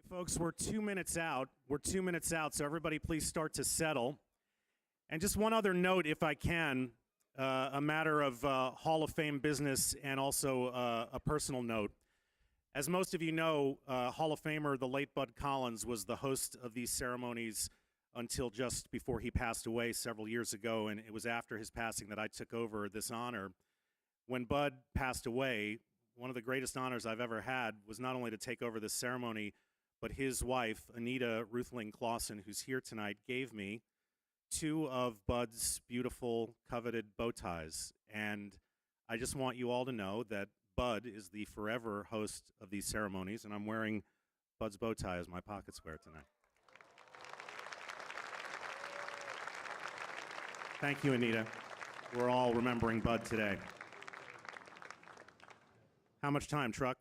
Folks, we're 2 minutes out. We're 2 minutes out, so everybody please start to settle. And just one other note, if I can, a matter of Hall of Fame business and also a personal note. As most of you know, Hall of Famer, the late Bud Collins, was the host of these ceremonies until just before he passed away several years ago, and it was after his passing that I took over this honor. When Bud passed away, one of the greatest honors I've ever had was not only to take over this ceremony, but his wife, Anita Ruthling Clausen, who's here tonight, gave me two of Bud's beautiful, coveted bow ties. And I just want you all to know that Bud is the forever host of these ceremonies, and I'm wearing Bud's bow tie as my pocket square tonight. Thank you, Anita. We're all remembering Bud today. How much time, truck?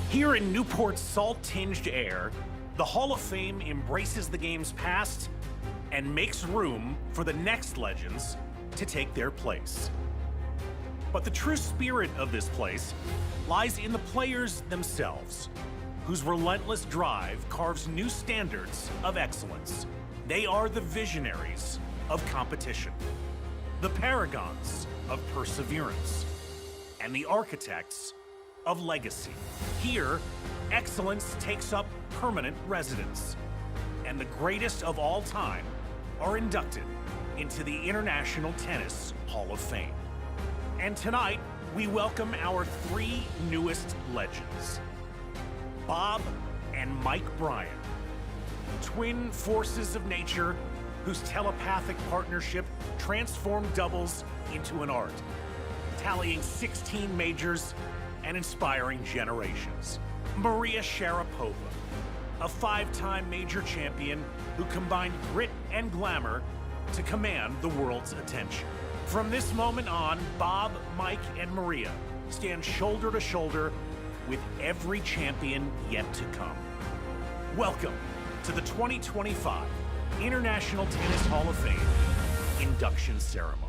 Here in Newport's salt-tinged air, the Hall of Fame embraces the game's past and makes room for the next legends to take their place. But the true spirit of this place lies in the players themselves, whose relentless drive carves new standards of excellence. They are the visionaries of competition, the paragons of perseverance, and the architects of legacy. Here, excellence takes up permanent residence, and the greatest of all time are inducted into the International Tennis Hall of Fame. And tonight, we welcome our three newest legends, Bob and Mike Bryan, twin forces of nature whose telepathic partnership transformed doubles into an art, tallying 16 majors and inspiring generations. Maria Sharapova, a five-time major champion who combined grit and glamour to command the world's attention. From this moment on, Bob, Mike, and Maria stand shoulder to shoulder with every champion yet to come. Welcome to the 2025 International Tennis Hall of Fame Induction Ceremony.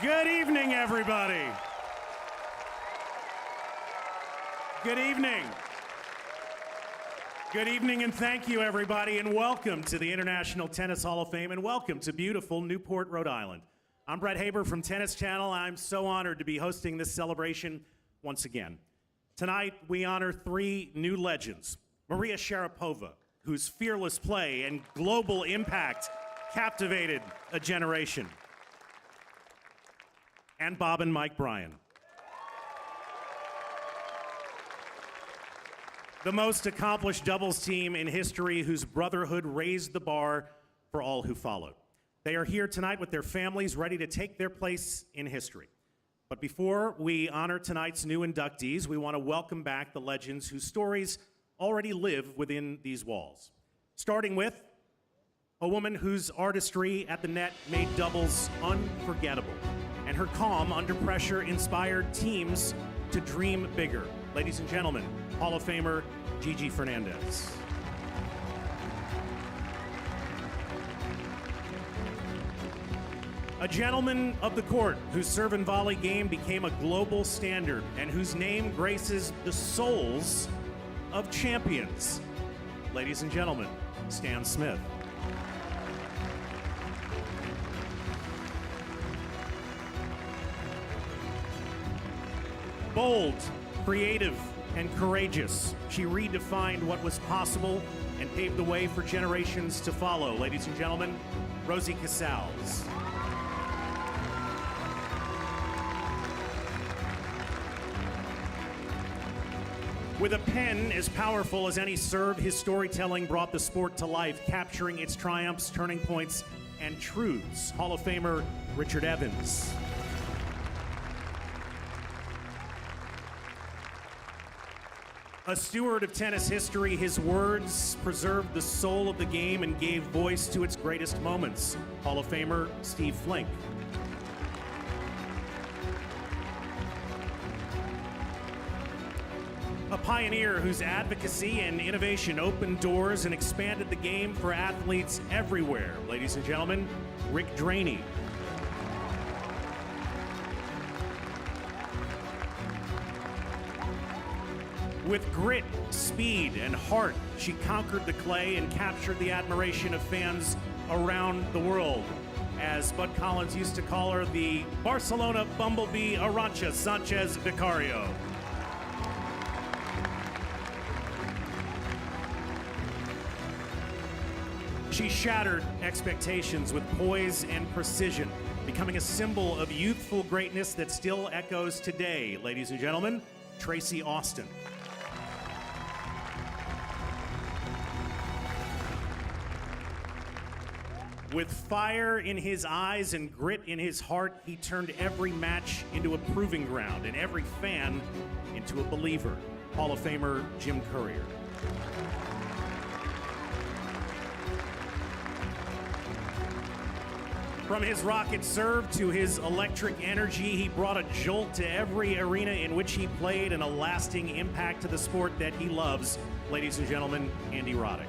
Good evening, everybody. Good evening. Good evening, and thank you, everybody, and welcome to the International Tennis Hall of Fame, and welcome to beautiful Newport, Rhode Island. I'm Brett Haber from Tennis Channel. I'm so honored to be hosting this celebration once again. Tonight, we honor three new legends. Maria Sharapova, whose fearless play and global impact captivated a generation. And Bob and Mike Bryan. The most accomplished doubles team in history whose brotherhood raised the bar for all who followed. They are here tonight with their families ready to take their place in history. But before we honor tonight's new inductees, we want to welcome back the legends whose stories already live within these walls. Starting with a woman whose artistry at the net made doubles unforgettable, and her calm under pressure inspired teams to dream bigger. Ladies and gentlemen, Hall of Famer Gigi Fernandez. A gentleman of the court whose serve and volley game became a global standard and whose name graces the souls of champions. Ladies and gentlemen, Stan Smith. Bold, creative, and courageous, she redefined what was possible and paved the way for generations to follow. Ladies and gentlemen, Rosie Casals. With a pen as powerful as any serve, his storytelling brought the sport to life, capturing its triumphs, turning points, and truths. Hall of Famer Richard Evans. A steward of tennis history, his words preserved the soul of the game and gave voice to its greatest moments. Hall of Famer Steve Flink. A pioneer whose advocacy and innovation opened doors and expanded the game for athletes everywhere. Ladies and gentlemen, Rick Draney. With grit, speed, and heart, she conquered the clay and captured the admiration of fans around the world. As Bud Collins used to call her, the Barcelona Bumblebee Arantxa Sanchez Vicario. She shattered expectations with poise and precision, becoming a symbol of youthful greatness that still echoes today. Ladies and gentlemen, Tracy Austin. With fire in his eyes and grit in his heart, he turned every match into a proving ground and every fan into a believer. Hall of Famer Jim Courier. From his rocket serve to his electric energy, he brought a jolt to every arena in which he played and a lasting impact to the sport that he loves. Ladies and gentlemen, Andy Roddick.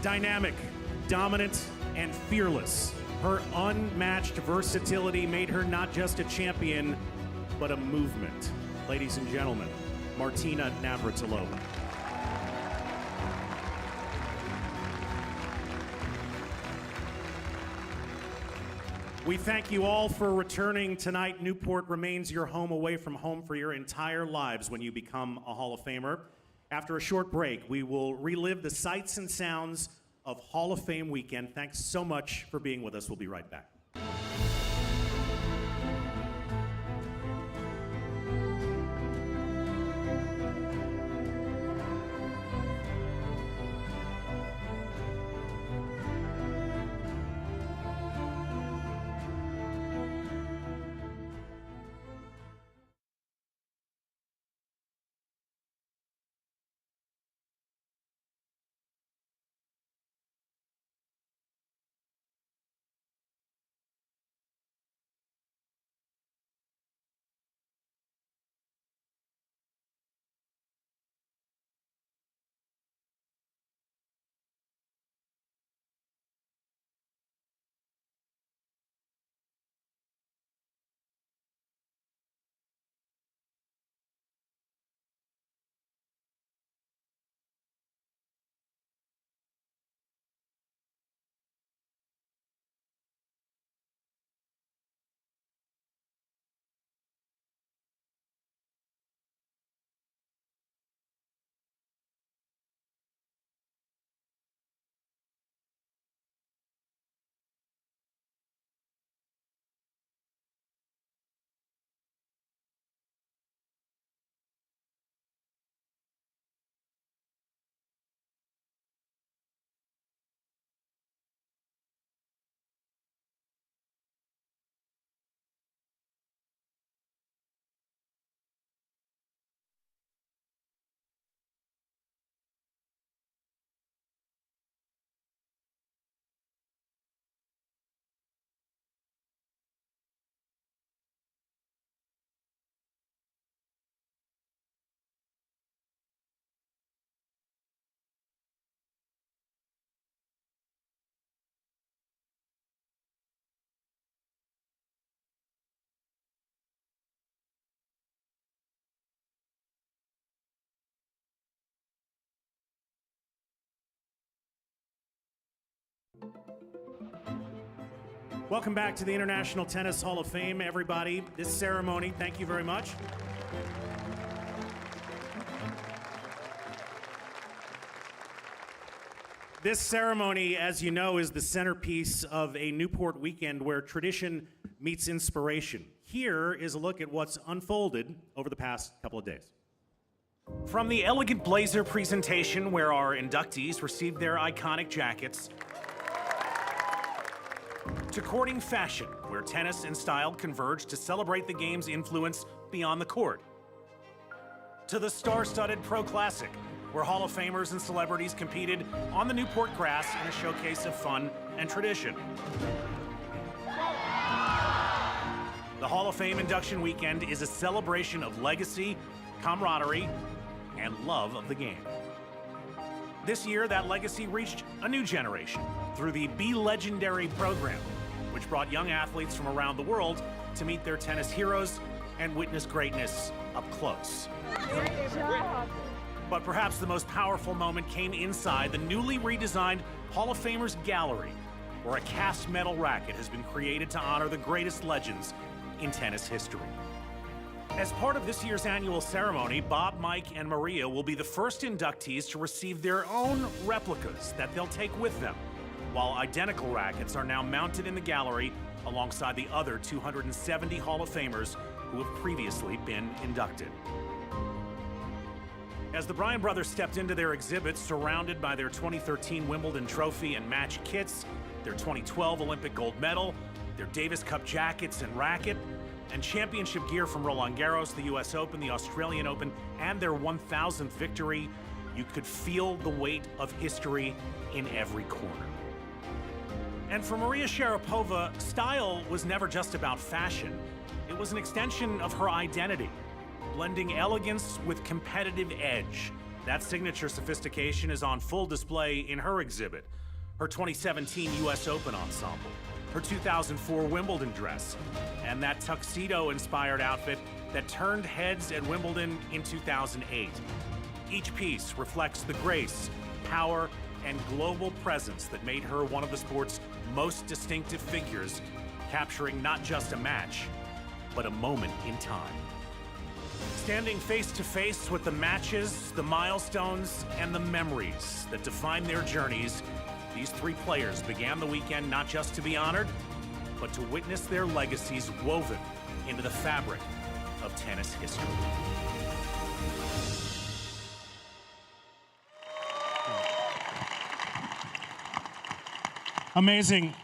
Dynamic, dominant, and fearless. Her unmatched versatility made her not just a champion, but a movement. Ladies and gentlemen, Martina Navratilova. We thank you all for returning tonight. Newport remains your home away from home for your entire lives when you become a Hall of Famer. After a short break, we will relive the sights and sounds of Hall of Fame weekend. Thanks so much for being with us. We'll be right back. Welcome back to the International Tennis Hall of Fame, everybody. This ceremony, thank you very much. This ceremony, as you know, is the centerpiece of a Newport weekend where tradition meets inspiration. Here is a look at what's unfolded over the past couple of days. From the elegant blazer presentation where our inductees received their iconic jackets, to courting fashion, where tennis and style converged to celebrate the game's influence beyond the court, to the star-studded Pro Classic, where Hall of Famers and celebrities competed on the Newport grass in a showcase of fun and tradition. The Hall of Fame Induction Weekend is a celebration of legacy, camaraderie, and love of the game. This year, that legacy reached a new generation through the Be Legendary program, which brought young athletes from around the world to meet their tennis heroes and witness greatness up close. Great job. But perhaps the most powerful moment came inside the newly redesigned Hall of Famers Gallery, where a cast metal racket has been created to honor the greatest legends in tennis history. As part of this year's annual ceremony, Bob, Mike, and Maria will be the first inductees to receive their own replicas that they'll take with them, while identical rackets are now mounted in the gallery alongside the other 270 Hall of Famers who have previously been inducted. As the Bryan brothers stepped into their exhibit, surrounded by their 2013 Wimbledon trophy and match kits, their 2012 Olympic gold medal, their Davis Cup jackets and racket, and championship gear from Roland Garros, the U.S. Open, the Australian Open, and their 1,000th victory, you could feel the weight of history in every corner. And for Maria Sharapova, style was never just about fashion. It was an extension of her identity, blending elegance with competitive edge. That signature sophistication is on full display in her exhibit, her 2017 U.S. Open ensemble, her 2004 Wimbledon dress, and that tuxedo-inspired outfit that turned heads at Wimbledon in 2008. Each piece reflects the grace, power, and global presence that made her one of the sport's most distinctive figures, capturing not just a match, but a moment in time. Standing face to face with the matches, the milestones, and the memories that define their journeys, these three players began the weekend not just to be honored, but to witness their legacies woven into the fabric of tennis history. Amazing.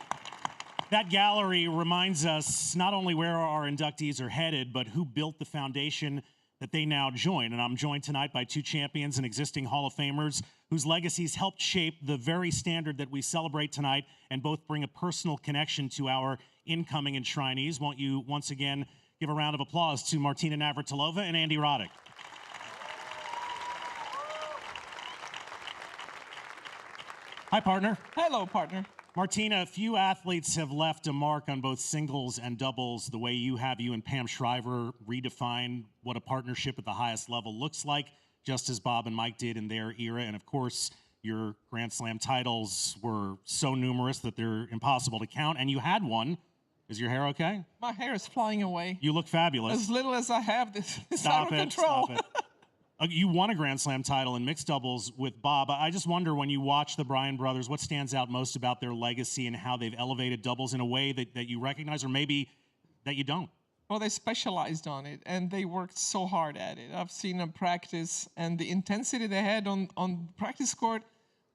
That gallery reminds us not only where our inductees are headed, but who built the foundation that they now join. And I'm joined tonight by two champions and existing Hall of Famers whose legacies helped shape the very standard that we celebrate tonight and both bring a personal connection to our incoming enshrinees. Won't you once again give a round of applause to Martina Navratilova and Andy Roddick. Hi, partner. Hello, partner. Martina, few athletes have left a mark on both singles and doubles the way you have. You and Pam Shriver redefined what a partnership at the highest level looks like, just as Bob and Mike did in their era. And of course, your Grand Slam titles were so numerous that they're impossible to count. And you had one. Is your hair okay? My hair is flying away. You look fabulous. As little as I have, this is Stop out of it, control. stop it. You won a Grand Slam title in mixed doubles with Bob. I just wonder, when you watch the Bryan brothers, what stands out most about their legacy and how they've elevated doubles in a way that you recognize, or maybe that you don't? Well, they specialized on it, and they worked so hard at it. I've seen them practice, and the intensity they had on the practice court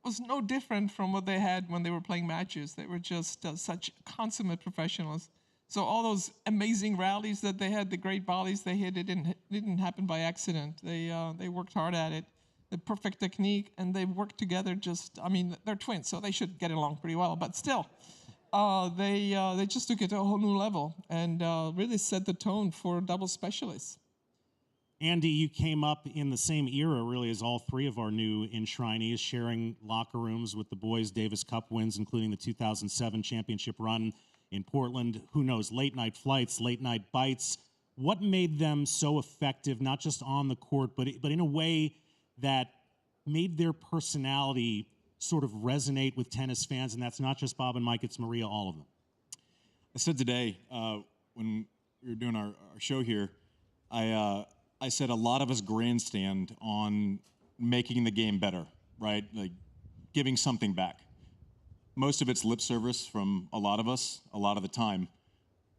was no different from what they had when they were playing matches. They were just such consummate professionals. So all those amazing rallies that they had, the great volleys they hit, it didn't happen by accident. They worked hard at it, the perfect technique, and they worked together. They're twins, so they should get along pretty well. But still, they just took it to a whole new level and really set the tone for double specialists. Andy, you came up in the same era, really, as all three of our new enshrinees, sharing locker rooms with the boys' Davis Cup wins, including the 2007 championship run in Portland. Who knows, late-night flights, late-night bites. What made them so effective, not just on the court, but in a way that made their personality sort of resonate with tennis fans? And that's not just Bob and Mike, it's Maria, all of them. I said today when we were doing our show here, I said a lot of us grandstand on making the game better, right? Like giving something back. Most of it's lip service from a lot of us, a lot of the time.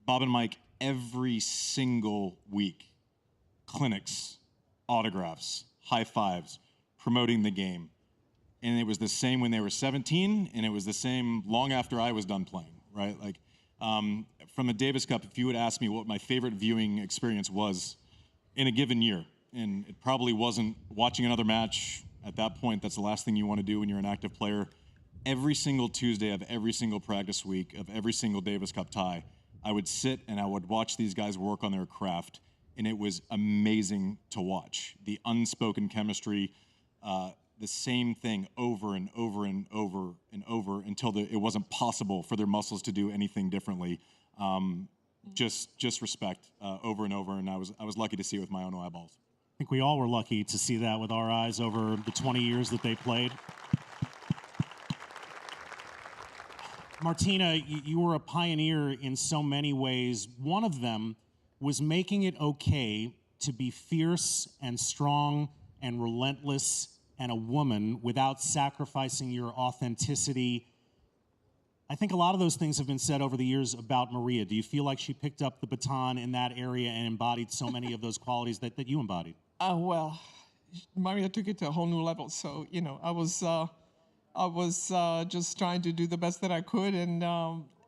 Bob and Mike, every single week, clinics, autographs, high fives, promoting the game. And it was the same when they were 17, and it was the same long after I was done playing, right? Like, from a Davis Cup, if you would ask me what my favorite viewing experience was in a given year, and it probably wasn't watching another match. At that point, that's the last thing you want to do when you're an active player. Every single Tuesday of every single practice week of every single Davis Cup tie, I would sit and I would watch these guys work on their craft, and it was amazing to watch. The unspoken chemistry, the same thing over and over and over and over until it wasn't possible for their muscles to do anything differently. Just respect over and over, and I was lucky to see it with my own eyeballs. I think we all were lucky to see that with our eyes over the 20 years that they played. Martina, you were a pioneer in so many ways. One of them was making it okay to be fierce and strong and relentless and a woman without sacrificing your authenticity. I think a lot of those things have been said over the years about Maria. Do you feel like she picked up the baton in that area and embodied so many of those qualities that you embodied? Well, Maria took it to a whole new level. So, I was just trying to do the best that I could, and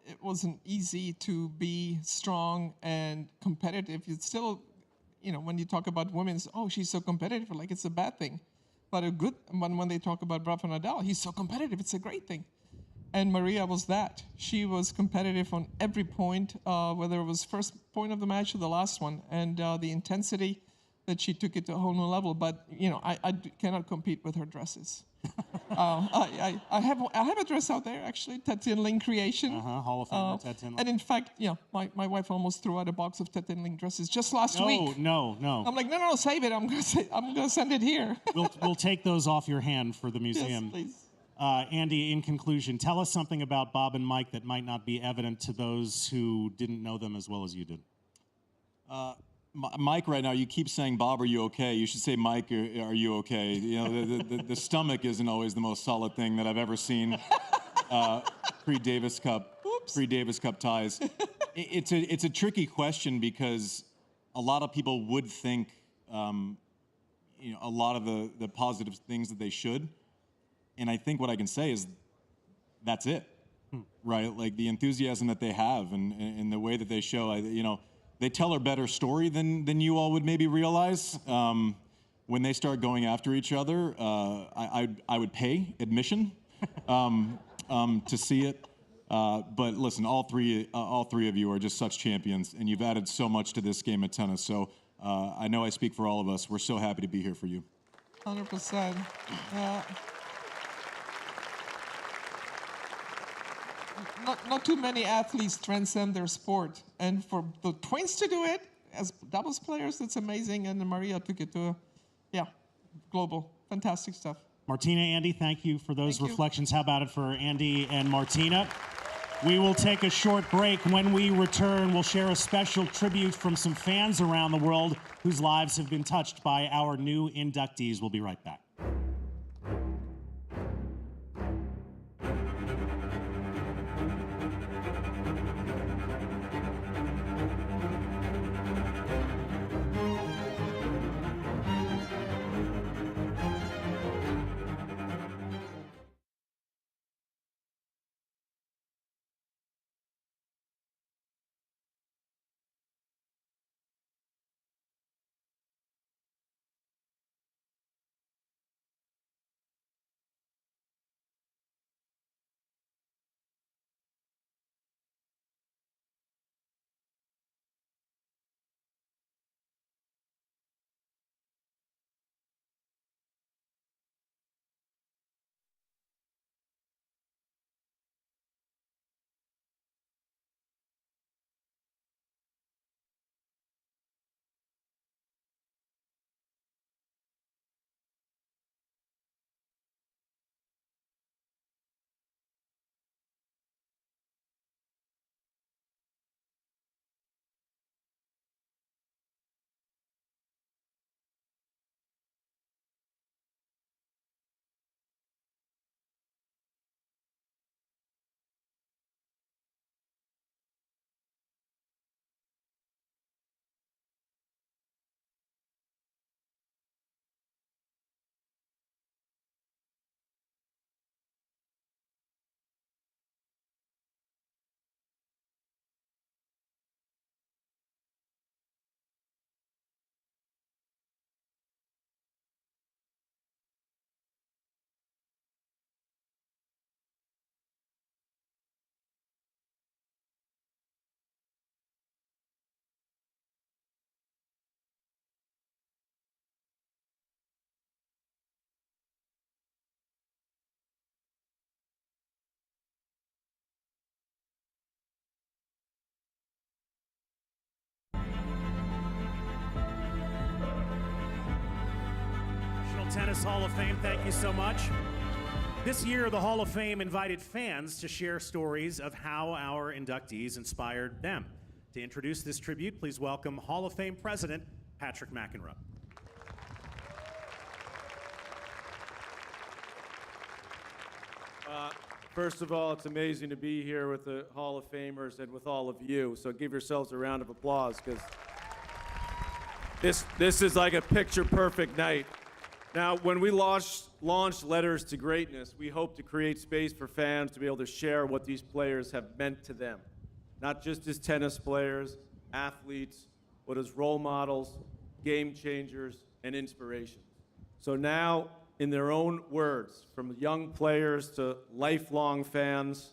it wasn't easy to be strong and competitive. It's still, when you talk about women, it's, oh, she's so competitive, like it's a bad thing. But when they talk about Rafa Nadal, he's so competitive, it's a great thing. And Maria was that. She was competitive on every point, whether it was first point of the match or the last one, and the intensity that she took it to a whole new level. But I cannot compete with her dresses. I have a dress out there actually, Ted Tinling creation. Hall of Famer Ted Tinling. And in fact, my wife almost threw out a box of Ted Tinling dresses just last week. No. I'm like, no, save it. I'm gonna send it here. We'll take those off your hand for the museum. Yes, please. Andy, in conclusion, tell us something about Bob and Mike that might not be evident to those who didn't know them as well as you did. Mike, right now, you keep saying, Bob, are you okay? You should say, Mike, are you okay? The stomach isn't always the most solid thing that I've ever seen pre-Davis Cup ties. It's a tricky question because a lot of people would think a lot of the positive things that they should. And I think what I can say is that's it, right? Like the enthusiasm that they have and the way that they show, they tell a better story than you all would maybe realize. When they start going after each other, I would pay admission to see it. But listen, all three of you are just such champions, and you've added so much to this game of tennis. So I know I speak for all of us. We're so happy to be here for you. 100%. Not too many athletes transcend their sport, and for the twins to do it as doubles players, that's amazing. And Maria took it to, global, fantastic stuff. Martina, Andy, thank you for those reflections. How about it for Andy and Martina? We will take a short break. When we return, we'll share a special tribute from some fans around the world whose lives have been touched by our new inductees. We'll be right back. Tennis Hall of Fame, thank you so much. This year, the Hall of Fame invited fans to share stories of how our inductees inspired them. To introduce this tribute, please welcome Hall of Fame President Patrick McEnroe. First of all, it's amazing to be here with the Hall of Famers and with all of you. So give yourselves a round of applause, because this is like a picture-perfect night. Now, when we launched Letters to Greatness, we hope to create space for fans to be able to share what these players have meant to them. Not just as tennis players, athletes, but as role models, game changers, and inspirations. So now, in their own words, from young players to lifelong fans,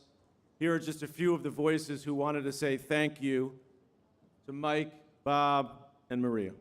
here are just a few of the voices who wanted to say thank you to Mike, Bob, and Maria.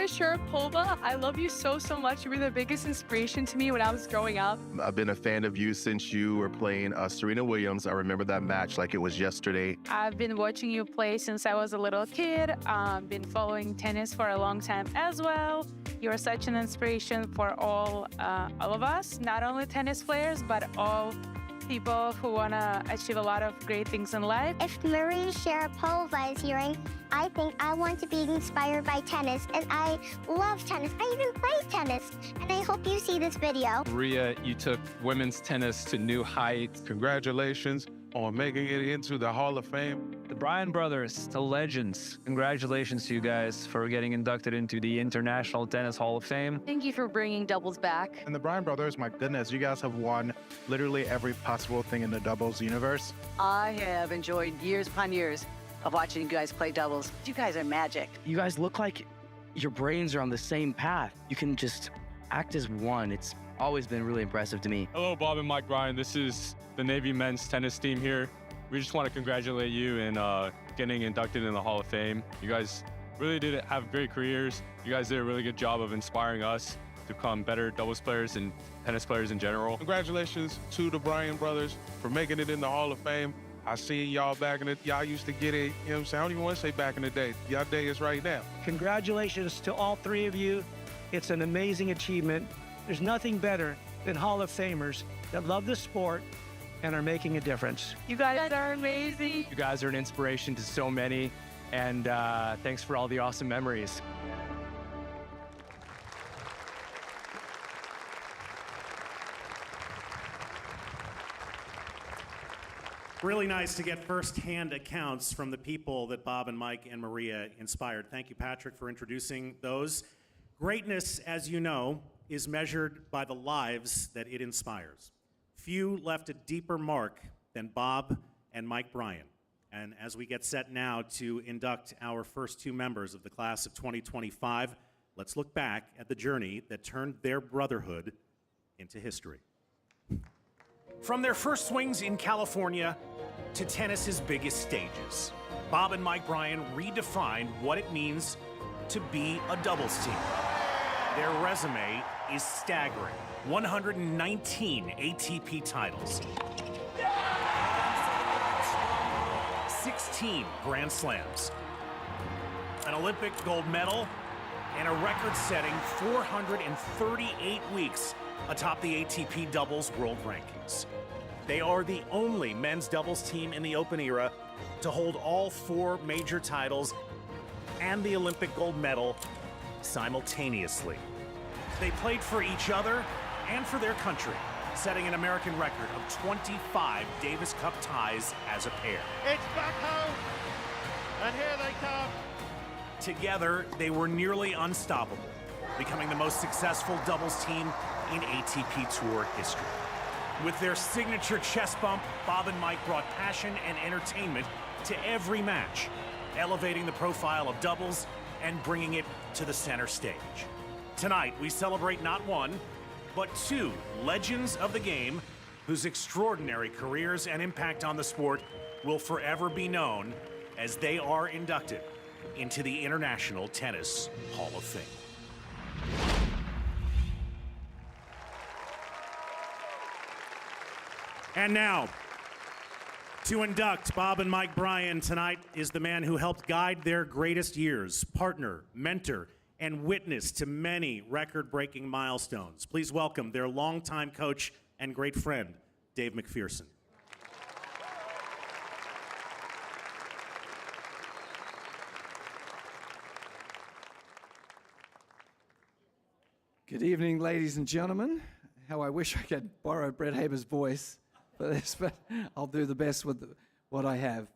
Sharapova, I love you so much. You were the biggest inspiration to me when I was growing up. I've been a fan of you since you were playing Serena Williams. I remember that match like it was yesterday. I've been watching you play since I was a little kid. Been following tennis for a long time as well. You're such an inspiration for all of us, not only tennis players, but all people who want to achieve a lot of great things in life. If Maria Sharapova is hearing, I think I want to be inspired by tennis, and I love tennis. I even play tennis, and I hope you see this video. Maria, you took women's tennis to new heights. Congratulations on making it into the Hall of Fame. The Bryan brothers, the legends. Congratulations to you guys for getting inducted into the International Tennis Hall of Fame. Thank you for bringing doubles back. And the Bryan brothers, my goodness, you guys have won literally every possible thing in the doubles universe. I have enjoyed years upon years of watching you guys play doubles. You guys are magic. You guys look like your brains are on the same path. You can just act as one. It's always been really impressive to me. Hello, Bob and Mike Bryan. This is the Navy men's tennis team here. We just want to congratulate you in getting inducted in the Hall of Fame. You guys really did have great careers. You guys did a really good job of inspiring us to become better doubles players and tennis players in general. Congratulations to the Bryan brothers for making it in the Hall of Fame. I seen y'all back in the, y'all used to get it, you know what I'm saying? I don't even want to say back in the day. Y'all day is right now. Congratulations to all three of you. It's an amazing achievement. There's nothing better than Hall of Famers that love the sport and are making a difference. You guys are amazing. You guys are an inspiration to so many, and thanks for all the awesome memories. Really nice to get firsthand accounts from the people that Bob and Mike and Maria inspired. Thank you, Patrick, for introducing those. Greatness, as you know, is measured by the lives that it inspires. Few left a deeper mark than Bob and Mike Bryan. And as we get set now to induct our first two members of the class of 2025, let's look back at the journey that turned their brotherhood into history. From their first swings in California to tennis's biggest stages, Bob and Mike Bryan redefined what it means to be a doubles team. Their resume is staggering. 119 ATP titles, 16 Grand Slams, an Olympic gold medal, and a record-setting 438 weeks atop the ATP doubles world rankings. They are the only men's doubles team in the Open era to hold all 4 major titles and the Olympic gold medal simultaneously. They played for each other and for their country, setting an American record of 25 Davis Cup ties as a pair. It's back home, and here they come. Together, they were nearly unstoppable, becoming the most successful doubles team in ATP Tour history. With their signature chest bump, Bob and Mike brought passion and entertainment to every match, elevating the profile of doubles and bringing it to the center stage. Tonight, we celebrate not one, but 2 legends of the game whose extraordinary careers and impact on the sport will forever be known as they are inducted into the International Tennis Hall of Fame. And now, to induct Bob and Mike Bryan tonight is the man who helped guide their greatest years, partner, mentor, and witness to many record-breaking milestones. Please welcome their longtime coach and great friend, Dave McPherson. Good evening, ladies and gentlemen. How I wish I could borrow Brett Haber's voice for this, but I'll do the best with what I have.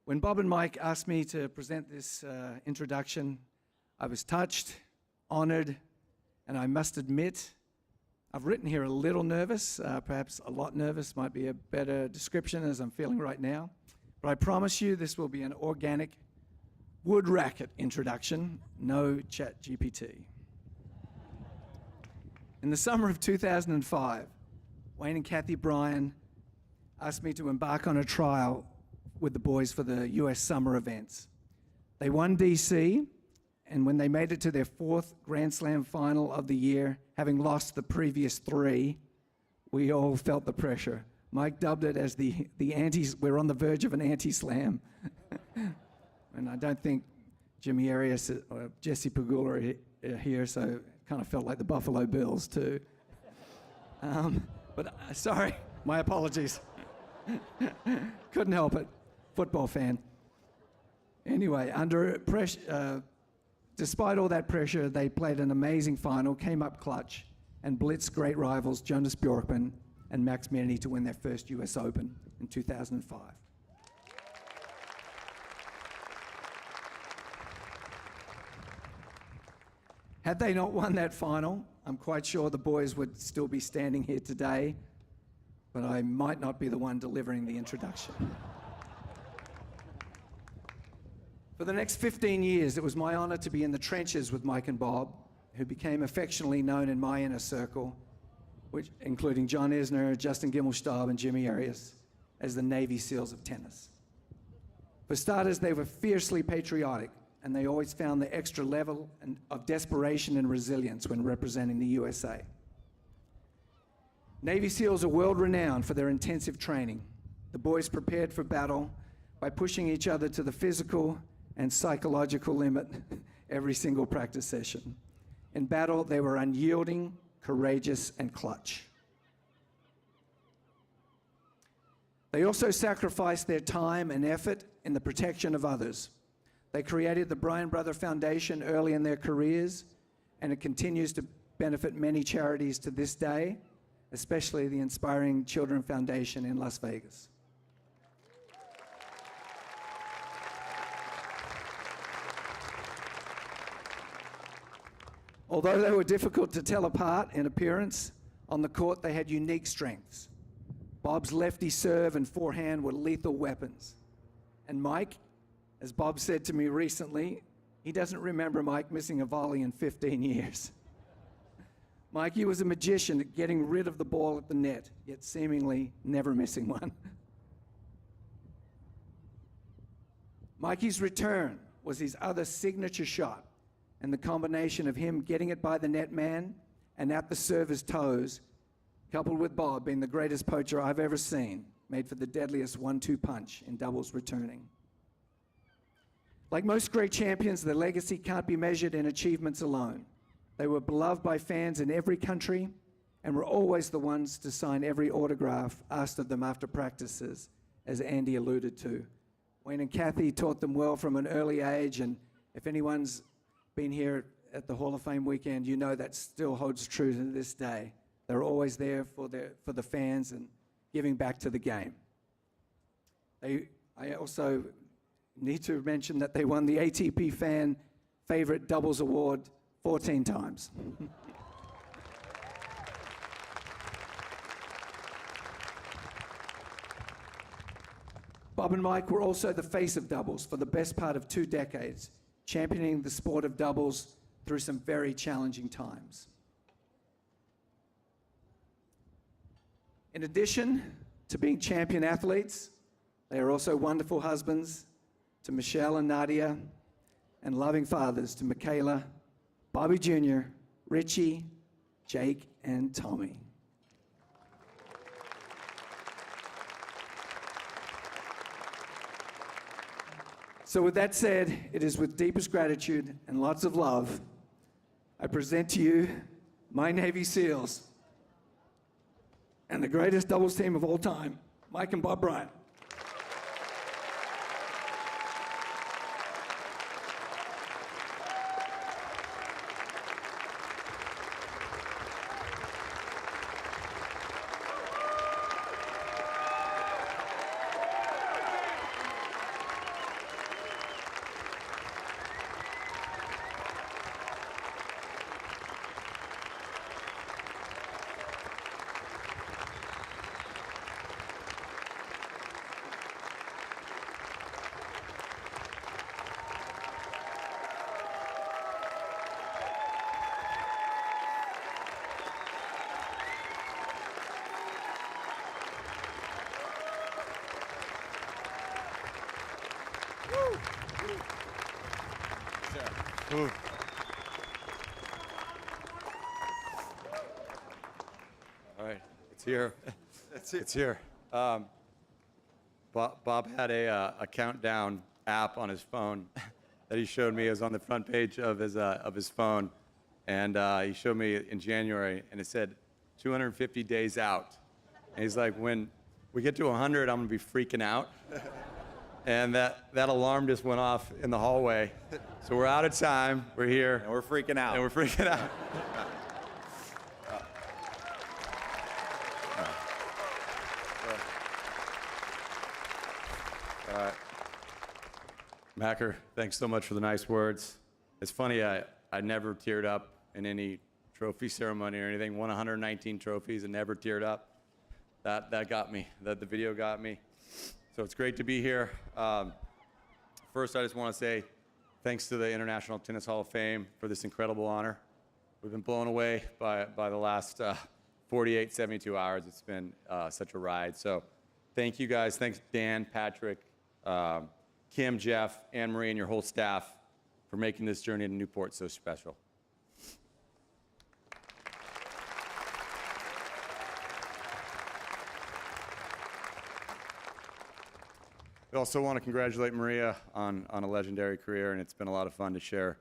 When Bob and Mike asked me to present this introduction, I was touched, honored, and I must admit, I've written here a little nervous, perhaps a lot nervous might be a better description as I'm feeling right now. But I promise you this will be an organic, wood racket introduction, no chat GPT. In the summer of 2005, Wayne and Kathy Bryan asked me to embark on a trial with the boys for the U.S. summer events. They won DC, and when they made it to their fourth Grand Slam final of the year, having lost the previous three, we all felt the pressure. Mike dubbed it as the we're on the verge of an anti-slam. And I don't think Jimmy Arias or Jesse Pagula are here, so it kind of felt like the Buffalo Bills too. But sorry, my apologies. Couldn't help it, football fan. Anyway, under pressure, despite all that pressure, they played an amazing final, came up clutch, and blitzed great rivals Jonas Bjorkman and Max Manny to win their first U.S. Open in 2005. Had they not won that final, I'm quite sure the boys would still be standing here today, but I might not be the one delivering the introduction. For the next 15 years, it was my honor to be in the trenches with Mike and Bob, who became affectionately known in my inner circle, including John Isner, Justin Gimelstob, and Jimmy Arias, as the Navy SEALs of tennis. For starters, they were fiercely patriotic, and they always found the extra level of desperation and resilience when representing the U.S.A. Navy SEALs are world-renowned for their intensive training. The boys prepared for battle by pushing each other to the physical and psychological limit every single practice session. In battle, they were unyielding, courageous, and clutch. They also sacrificed their time and effort in the protection of others. They created the Bryan Brother Foundation early in their careers, and it continues to benefit many charities to this day, especially the Inspiring Children Foundation in Las Vegas. Although they were difficult to tell apart in appearance, on the court they had unique strengths. Bob's lefty serve and forehand were lethal weapons. And Mike, as Bob said to me recently, he doesn't remember Mike missing a volley in 15 years. Mikey was a magician at getting rid of the ball at the net, yet seemingly never missing one. Mikey's return was his other signature shot, and the combination of him getting it by the net man and at the server's toes, coupled with Bob being the greatest poacher I've ever seen, made for the deadliest 1-2 punch in doubles returning. Like most great champions, their legacy can't be measured in achievements alone. They were beloved by fans in every country and were always the ones to sign every autograph asked of them after practices, as Andy alluded to. Wayne and Kathy taught them well from an early age, and if anyone's been here at the Hall of Fame weekend, you know that still holds true to this day. They're always there for the fans and giving back to the game. I also need to mention that they won the ATP Fan Favorite Doubles Award 14 times. Bob and Mike were also the face of doubles for the best part of 2 decades, championing the sport of doubles through some very challenging times. In addition to being champion athletes, they are also wonderful husbands to Michelle and Nadia, and loving fathers to Michaela, Bobby Jr., Richie, Jake, and Tommy. So with that said, it is with deepest gratitude and lots of love, I present to you my Navy SEALs and the greatest doubles team of all time, Mike and Bob Bryan. Ooh. All right, it's here. That's it. It's here. Bob had a countdown app on his phone that he showed me. It was on the front page of his phone, and he showed me in January, and it said 250 days out. And he's like, when we get to 100, I'm gonna be freaking out. And that alarm just went off in the hallway. So we're out of time. We're here. And we're freaking out. And we're freaking out. All right. Macker, thanks so much for the nice words. It's funny, I never teared up in any trophy ceremony or anything. Won 119 trophies and never teared up. That got me. The video got me. So it's great to be here. First, I just want to say thanks to the International Tennis Hall of Fame for this incredible honor. We've been blown away by the last 48, 72 hours. It's been such a ride. So thank you guys. Thanks, Dan, Patrick, Kim, Jeff, Anne-Marie, and your whole staff for making this journey to Newport so special. We also want to congratulate Maria on a legendary career, and it's been a lot of fun to share.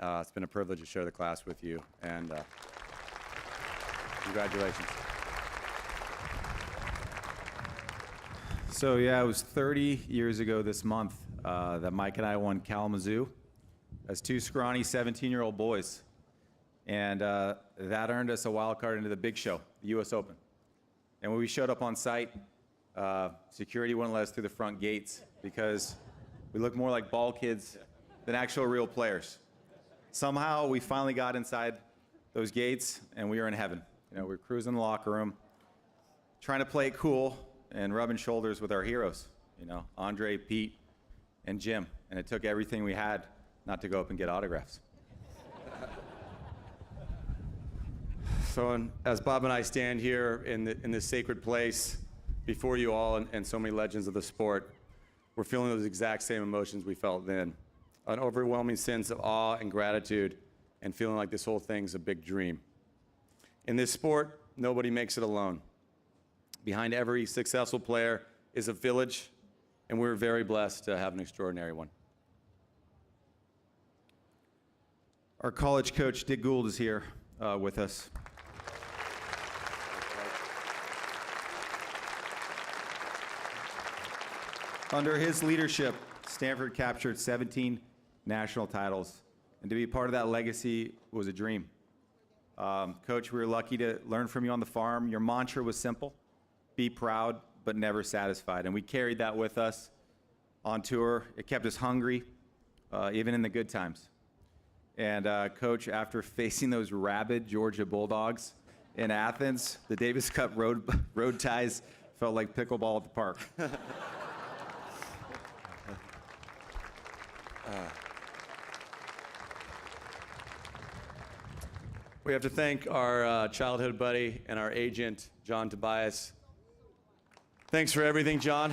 It's been a privilege to share the class with you, and congratulations. So yeah, it was 30 years ago this month that Mike and I won Kalamazoo as two scrawny 17-year-old boys. And that earned us a wild card into the big show, the U.S. Open. And when we showed up on site, security wouldn't let us through the front gates because we looked more like ball kids than actual real players. Somehow we finally got inside those gates and we were in heaven. You know, we were cruising the locker room, trying to play it cool and rubbing shoulders with our heroes, you know, Andre, Pete, and Jim. And it took everything we had not to go up and get autographs. So as Bob and I stand here in this sacred place before you all and so many legends of the sport, we're feeling those exact same emotions we felt then. An overwhelming sense of awe and gratitude and feeling like this whole thing's a big dream. In this sport, nobody makes it alone. Behind every successful player is a village, and we're very blessed to have an extraordinary one. Our college coach, Dick Gould, is here with us. Under his leadership, Stanford captured 17 national titles, and to be part of that legacy was a dream. Coach, we were lucky to learn from you on the farm. Your mantra was simple: be proud, but never satisfied. And we carried that with us on tour. It kept us hungry, even in the good times. And Coach, after facing those rabid Georgia Bulldogs in Athens, the Davis Cup road ties felt like pickleball at the park. We have to thank our childhood buddy and our agent, John Tobias. Thanks for everything, John.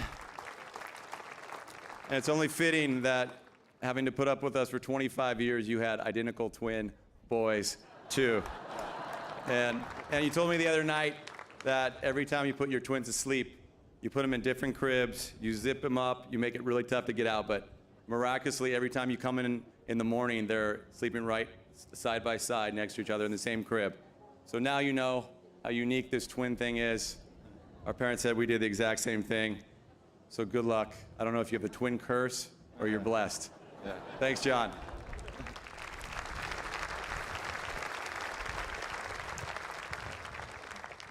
And it's only fitting that having to put up with us for 25 years, you had identical twin boys, too. And you told me the other night that every time you put your twins to sleep, you put them in different cribs, you zip them up, you make it really tough to get out, but miraculously, every time you come in the morning, they're sleeping right side by side next to each other in the same crib. So now you know how unique this twin thing is. Our parents said we did the exact same thing. So good luck. I don't know if you have the twin curse or you're blessed. Yeah. Thanks, John.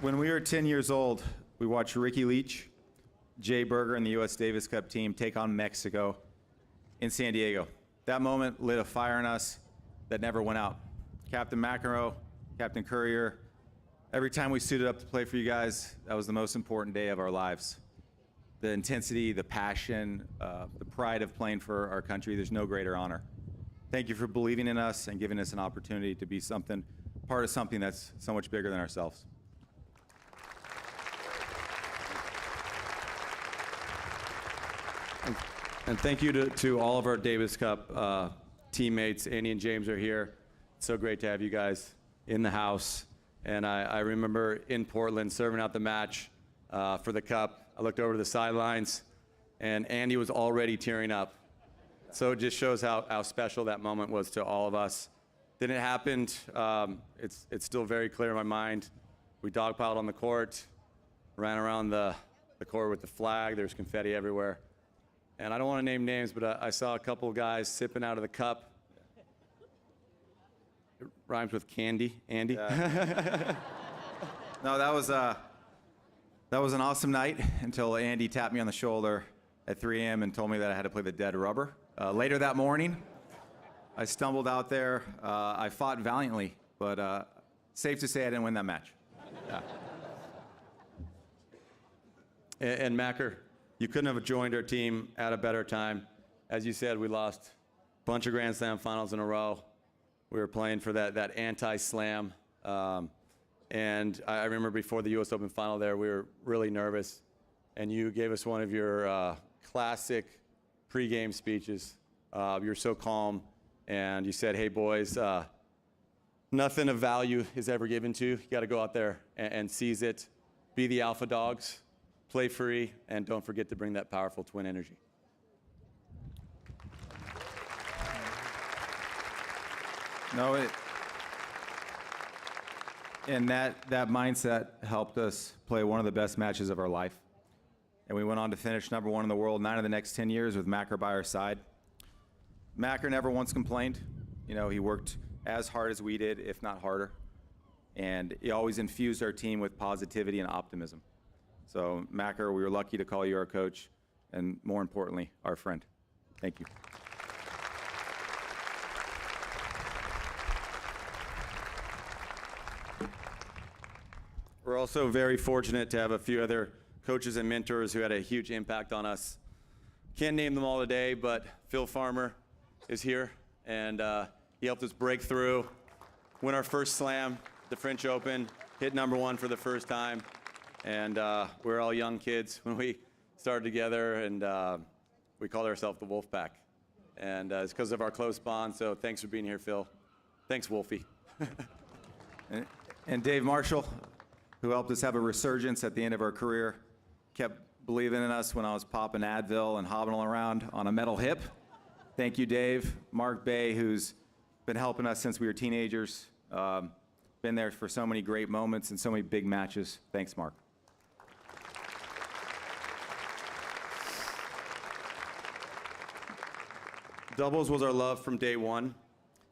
When we were 10 years old, we watched Ricky Leach, Jay Berger, and the U.S. Davis Cup team take on Mexico in San Diego. That moment lit a fire in us that never went out. Captain McEnroe, Captain Courier, every time we suited up to play for you guys, that was the most important day of our lives. The intensity, the passion, the pride of playing for our country, there's no greater honor. Thank you for believing in us and giving us an opportunity to be part of something that's so much bigger than ourselves. And thank you to all of our Davis Cup teammates. Andy and James are here. It's so great to have you guys in the house. And I remember in Portland serving out the match for the Cup. I looked over to the sidelines, and Andy was already tearing up. So it just shows how special that moment was to all of us. Then it happened. It's still very clear in my mind. We dogpiled on the court, ran around the court with the flag. There's confetti everywhere. And I don't want to name names, but I saw a couple of guys sipping out of the cup. It rhymes with candy, Andy. Yeah. No, that was an awesome night until Andy tapped me on the shoulder at 3 a.m. and told me that I had to play the dead rubber. Later that morning, I stumbled out there. I fought valiantly, but safe to say I didn't win that match. Yeah. And Macker, you couldn't have joined our team at a better time. As you said, we lost a bunch of Grand Slam finals in a row. We were playing for that anti-slam. And I remember before the U.S. Open final there, we were really nervous. And you gave us one of your classic pregame speeches. You were so calm. And you said, hey, boys, nothing of value is ever given to you. You got to go out there and seize it. Be the alpha dogs. Play free, and don't forget to bring that powerful twin energy. No, and that mindset helped us play one of the best matches of our life. And we went on to finish #1 in the world 9 of the next 10 years with Macker by our side. Macker never once complained. You know, he worked as hard as we did, if not harder. And he always infused our team with positivity and optimism. So, Macker, we were lucky to call you our coach, and more importantly, our friend. Thank you. We're also very fortunate to have a few other coaches and mentors who had a huge impact on us. Can't name them all today, but Phil Farmer is here, and he helped us break through, win our first slam, the French Open, hit #1 for the first time. And we were all young kids when we started together, and we called ourselves the Wolf Pack. And it's because of our close bond, so thanks for being here, Phil. Thanks, Wolfie. And Dave Marshall, who helped us have a resurgence at the end of our career, kept believing in us when I was popping Advil and hobbling around on a metal hip. Thank you, Dave. Mark Bay, who's been helping us since we were teenagers, been there for so many great moments and so many big matches. Thanks, Mark. Doubles was our love from day one.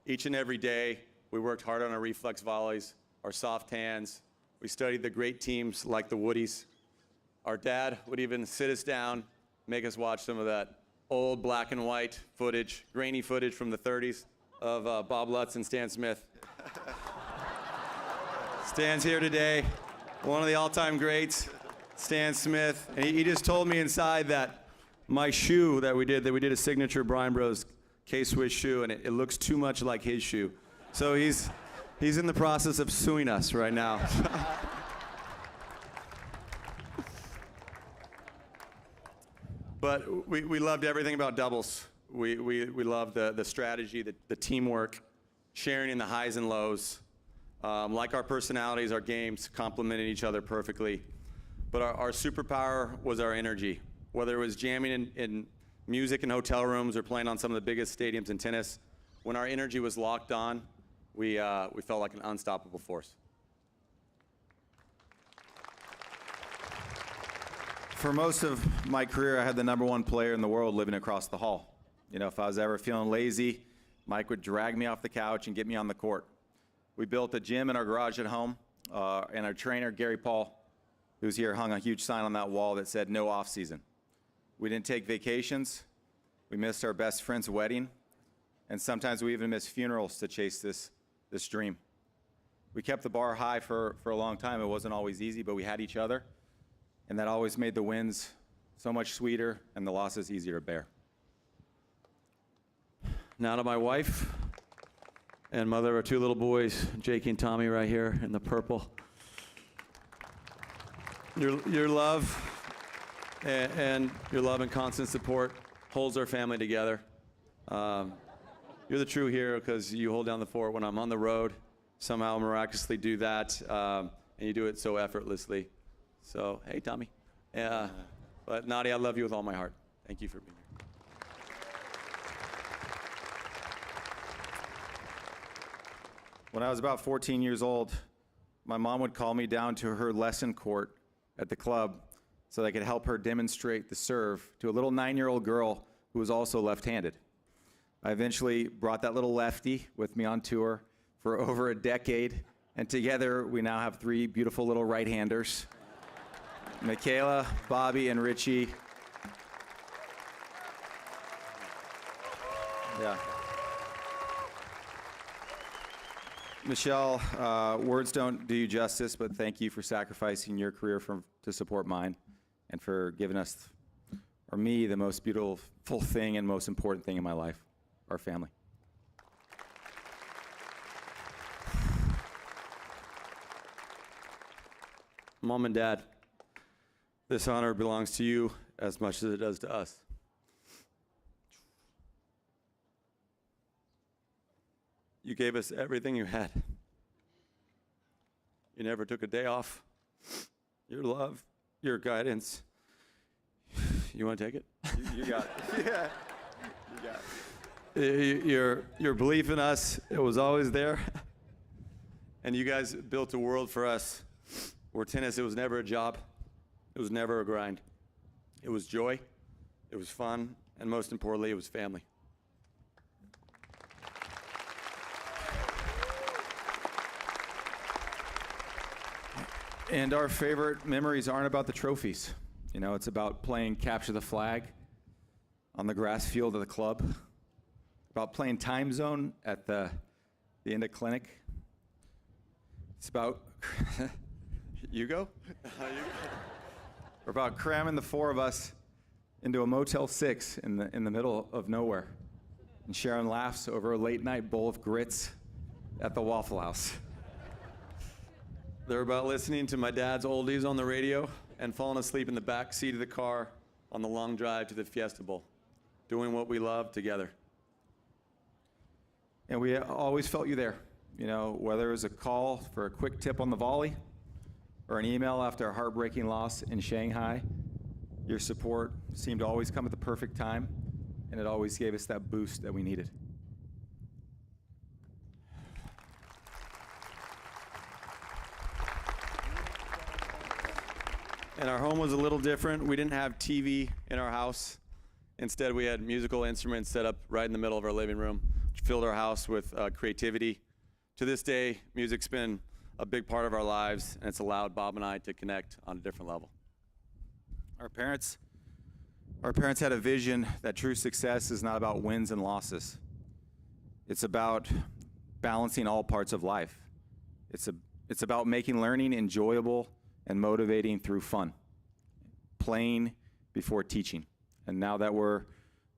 Each and every day, we worked hard on our reflex volleys, our soft hands. We studied the great teams like the Woodies. Our dad would even sit us down, make us watch some of that old black and white footage, grainy footage from the 30s of Bob Lutz and Stan Smith. Stan's here today, one of the all-time greats, Stan Smith. And he just told me inside that my shoe that we did a signature Bryan Bros K-Swiss shoe, and it looks too much like his shoe. So he's in the process of suing us right now. But we loved everything about doubles. We loved the strategy, the teamwork, sharing in the highs and lows. Like our personalities, our games complemented each other perfectly. But our superpower was our energy. Whether it was jamming in music in hotel rooms or playing on some of the biggest stadiums in tennis. When our energy was locked on, we felt like an unstoppable force. For most of my career, I had the #1 player in the world living across the hall. You know, if I was ever feeling lazy, Mike would drag me off the couch and get me on the court. We built a gym in our garage at home, and our trainer, Gary Paul, who's here, hung a huge sign on that wall that said, "No off season." We didn't take vacations. We missed our best friend's wedding, and sometimes we even missed funerals to chase this dream. We kept the bar high for a long time. It wasn't always easy, but we had each other, and that always made the wins so much sweeter and the losses easier to bear. Now to my wife and mother of our 2 little boys, Jake and Tommy, right here in the purple. Your love and your love and constant support holds our family together. You're the true hero because you hold down the fort when I'm on the road. Somehow miraculously do that, and you do it so effortlessly. So, hey, Tommy. But Nadia, I love you with all my heart. Thank you for being here. When I was about 14 years old, my mom would call me down to her lesson court at the club so that I could help her demonstrate the serve to a little 9-year-old girl who was also left-handed. I eventually brought that little lefty with me on tour for over a decade, and together we now have 3 beautiful little right-handers, Michaela, Bobby, and Richie. Yeah. Michelle, words don't do you justice, but thank you for sacrificing your career to support mine and for giving us, or me, the most beautiful thing and most important thing in my life, our family. Mom and Dad, this honor belongs to you as much as it does to us. You gave us everything you had. You never took a day off. Your love, your guidance. You want to take it? You got it. Yeah. You got it. Your belief in us, it was always there. And you guys built a world for us where tennis, it was never a job. It was never a grind. It was joy, it was fun, and most importantly, it was family. And our favorite memories aren't about the trophies. You know, it's about playing capture the flag on the grass field of the club, about playing time zone at the Indy Clinic. It's about, you go? We're about cramming the 4 of us into a Motel 6 in the middle of nowhere and sharing laughs over a late night bowl of grits at the Waffle House. They're about listening to my dad's oldies on the radio and falling asleep in the back seat of the car on the long drive to the Fiesta Bowl, doing what we love together. And we always felt you there, you know, whether it was a call for a quick tip on the volley or an email after a heartbreaking loss in Shanghai. Your support seemed to always come at the perfect time, and it always gave us that boost that we needed. And our home was a little different. We didn't have TV in our house. Instead, we had musical instruments set up right in the middle of our living room, which filled our house with creativity. To this day, music's been a big part of our lives, and it's allowed Bob and I to connect on a different level. Our parents had a vision that true success is not about wins and losses. It's about balancing all parts of life. It's about making learning enjoyable and motivating through fun, playing before teaching. And now that we're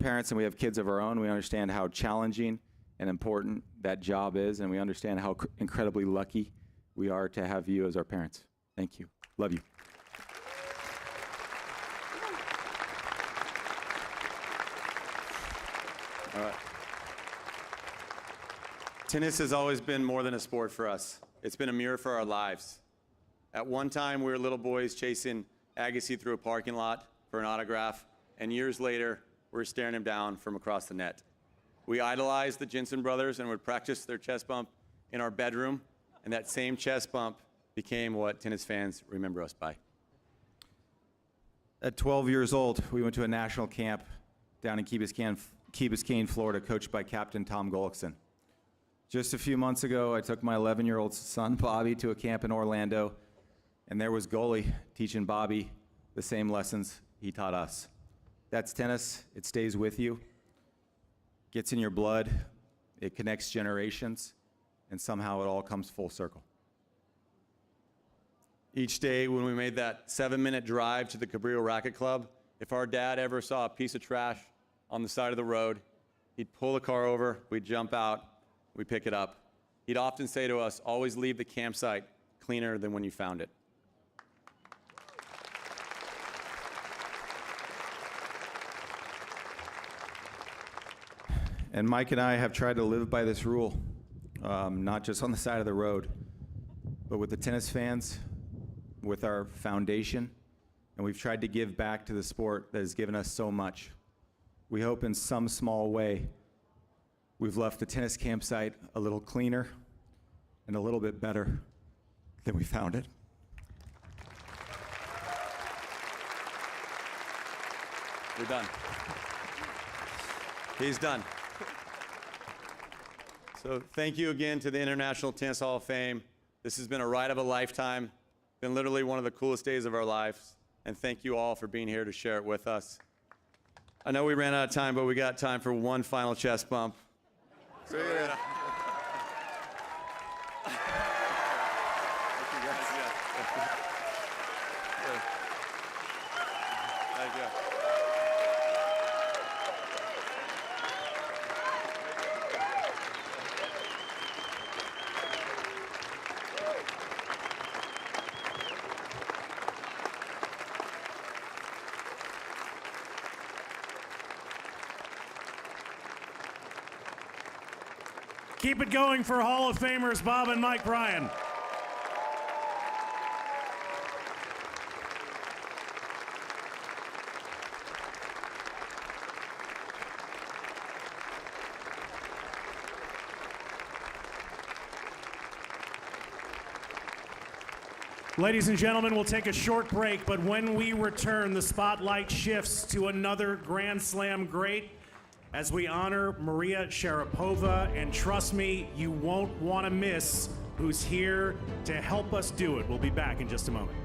parents and we have kids of our own, we understand how challenging and important that job is, and we understand how incredibly lucky we are to have you as our parents. Thank you. Love you. All right. Tennis has always been more than a sport for us. It's been a mirror for our lives. At one time, we were little boys chasing Agassi through a parking lot for an autograph, and years later, we're we were staring him down from across the net. We idolized the Jensen brothers and would practice their chest bump in our bedroom, and that same chest bump became what tennis fans remember us by. At 12 years old, we went to a national camp down in Key Biscayne, Florida, coached by Captain Tom Gullickson. Just a few months ago, I took my 11-year-old son, Bobby, to a camp in Orlando, and there was Goalie teaching Bobby the same lessons he taught us. That's tennis. It stays with you, gets in your blood, it connects generations, and somehow it all comes full circle. Each day when we made that 7-minute drive to the Cabrillo Racket Club, if our dad ever saw a piece of trash on the side of the road, he'd pull the car over, we'd jump out, we'd pick it up. He'd often say to us, always leave the campsite cleaner than when you found it. And Mike and I have tried to live by this rule, not just on the side of the road, but with the tennis fans, with our foundation, and we've tried to give back to the sport that has given us so much. We hope in some small way we've left the tennis campsite a little cleaner and a little bit better than we found it. We're done. He's done. So thank you again to the International Tennis Hall of Fame. This has been a ride of a lifetime, been literally one of the coolest days of our lives, and thank you all for being here to share it with us. I know we ran out of time, but we got time for one final chest bump. See ya. Thank you. Keep it going for Hall of Famers Bob and Mike Bryan. Ladies and gentlemen, we'll take a short break, but when we return, the spotlight shifts to another Grand Slam great as we honor Maria Sharapova, and trust me, you won't want to miss who's here to help us do it. We'll be back in just a moment.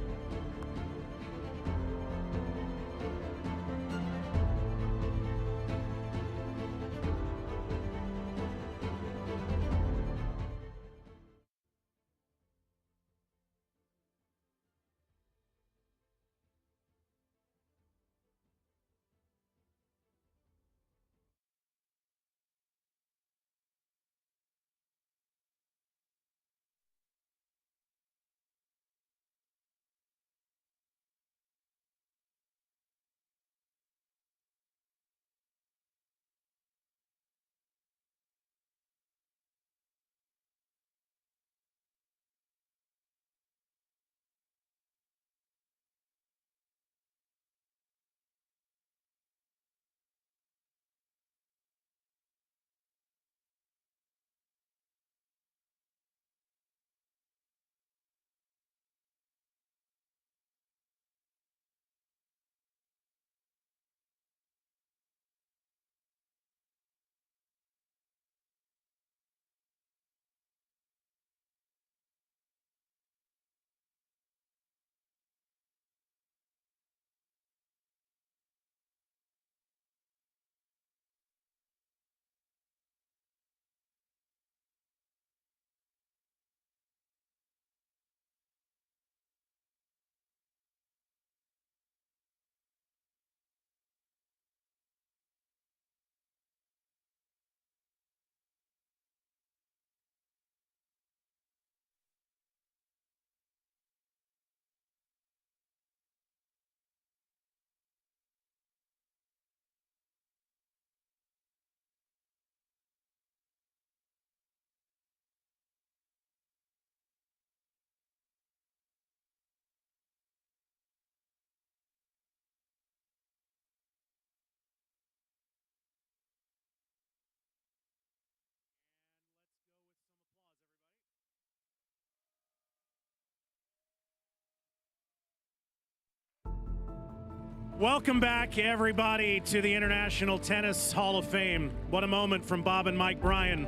Welcome back, everybody, to the International Tennis Hall of Fame. What a moment from Bob and Mike Bryan.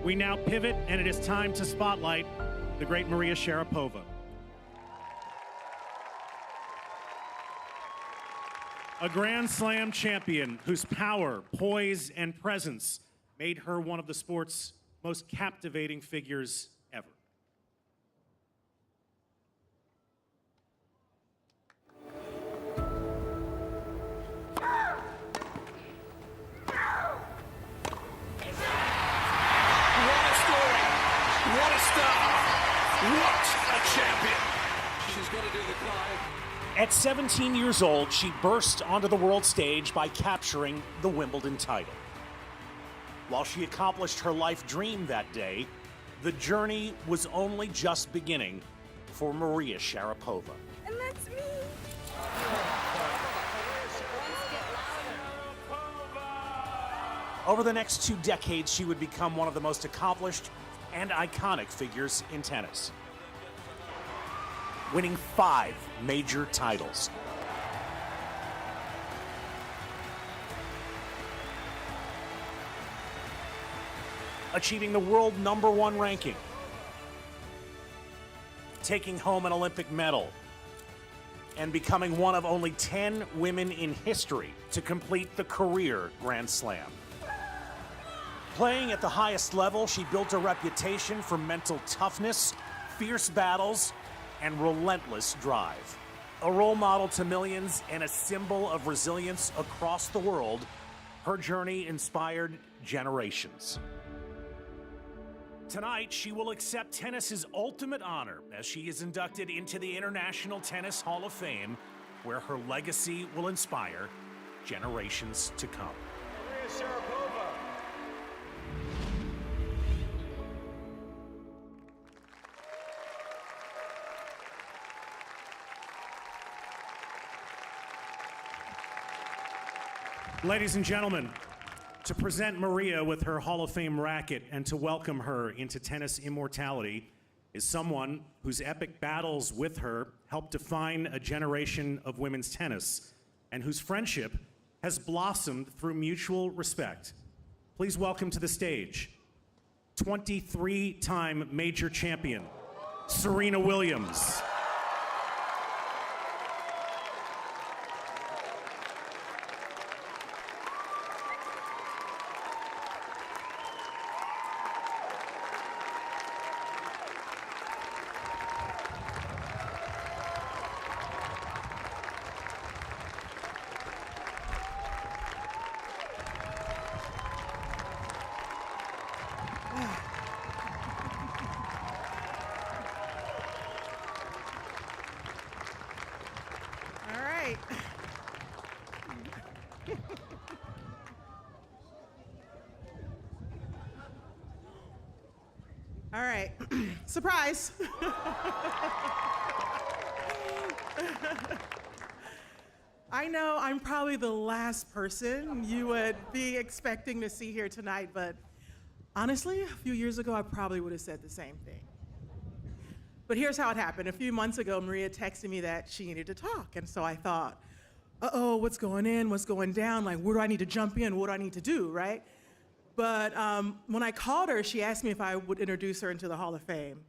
We now pivot, and it is time to spotlight the great Maria Sharapova. A Grand Slam champion whose power, poise, and presence made her one of the sport's most captivating figures ever. What a star! What a champion! She's going to do the climb. At 17 years old, she burst onto the world stage by capturing the Wimbledon title. While she accomplished her life dream that day, the journey was only just beginning for Maria Sharapova. And that's me. Over the next 2 decades, she would become one of the most accomplished and iconic figures in tennis, winning 5 major titles. Achieving the world #1 ranking, taking home an Olympic medal, and becoming one of only 10 women in history to complete the career Grand Slam. Playing at the highest level, she built a reputation for mental toughness, fierce battles, and relentless drive. A role model to millions and a symbol of resilience across the world, her journey inspired generations. Tonight, she will accept tennis's ultimate honor as she is inducted into the International Tennis Hall of Fame, where her legacy will inspire generations to come. Maria Sharapova. Ladies and gentlemen, to present Maria with her Hall of Fame racket and to welcome her into tennis immortality is someone whose epic battles with her helped define a generation of women's tennis and whose friendship has blossomed through mutual respect. Please welcome to the stage 23-time major champion, Serena Williams. All right, surprise. I know I'm probably the last person you would be expecting to see here tonight, but honestly, a few years ago, I probably would have said the same thing. But here's how it happened. A few months ago, Maria texted me that she needed to talk, and so I thought, uh-oh, what's going in, what's going down? Like, where do I need to jump in? What do I need to do, right? But when I called her, she asked me if I would introduce her into the Hall of Fame.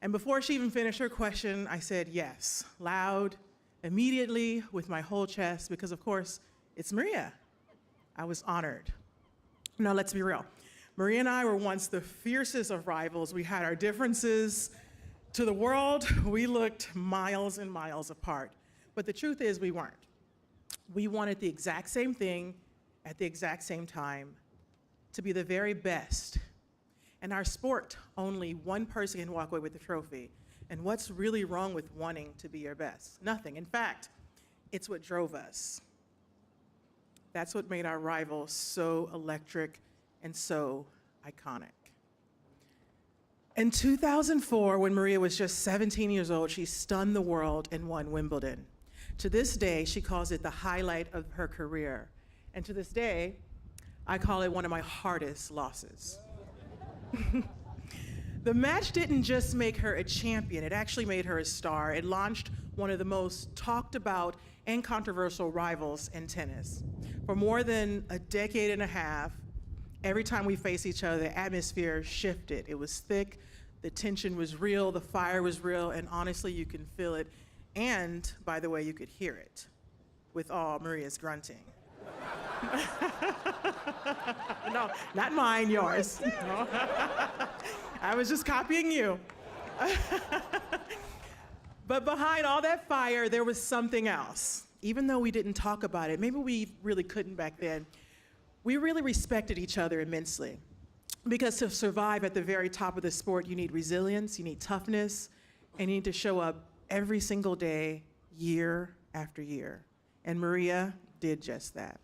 And before she even finished her question, I said yes, loud, immediately, with my whole chest, because of course, it's Maria. I was honored. Now, let's be real. Maria and I were once the fiercest of rivals. We had our differences. To the world, we looked miles and miles apart. But the truth is, we weren't. We wanted the exact same thing at the exact same time, to be the very best. In our sport, only one person can walk away with the trophy. And what's really wrong with wanting to be your best? Nothing. In fact, it's what drove us. That's what made our rival so electric and so iconic. In 2004, when Maria was just 17 years old, she stunned the world and won Wimbledon. To this day, she calls it the highlight of her career. And to this day, I call it one of my hardest losses. The match didn't just make her a champion, it actually made her a star. It launched one of the most talked about and controversial rivals in tennis. For more than a decade and a half, every time we faced each other, the atmosphere shifted. It was thick, the tension was real, the fire was real, and honestly, you can feel it. And, by the way, you could hear it with all Maria's grunting. No, not mine, yours. No. I was just copying you. But behind all that fire, there was something else. Even though we didn't talk about it, maybe we really couldn't back then, we really respected each other immensely. Because to survive at the very top of the sport, you need resilience, you need toughness, and you need to show up every single day, year after year. And Maria did just that.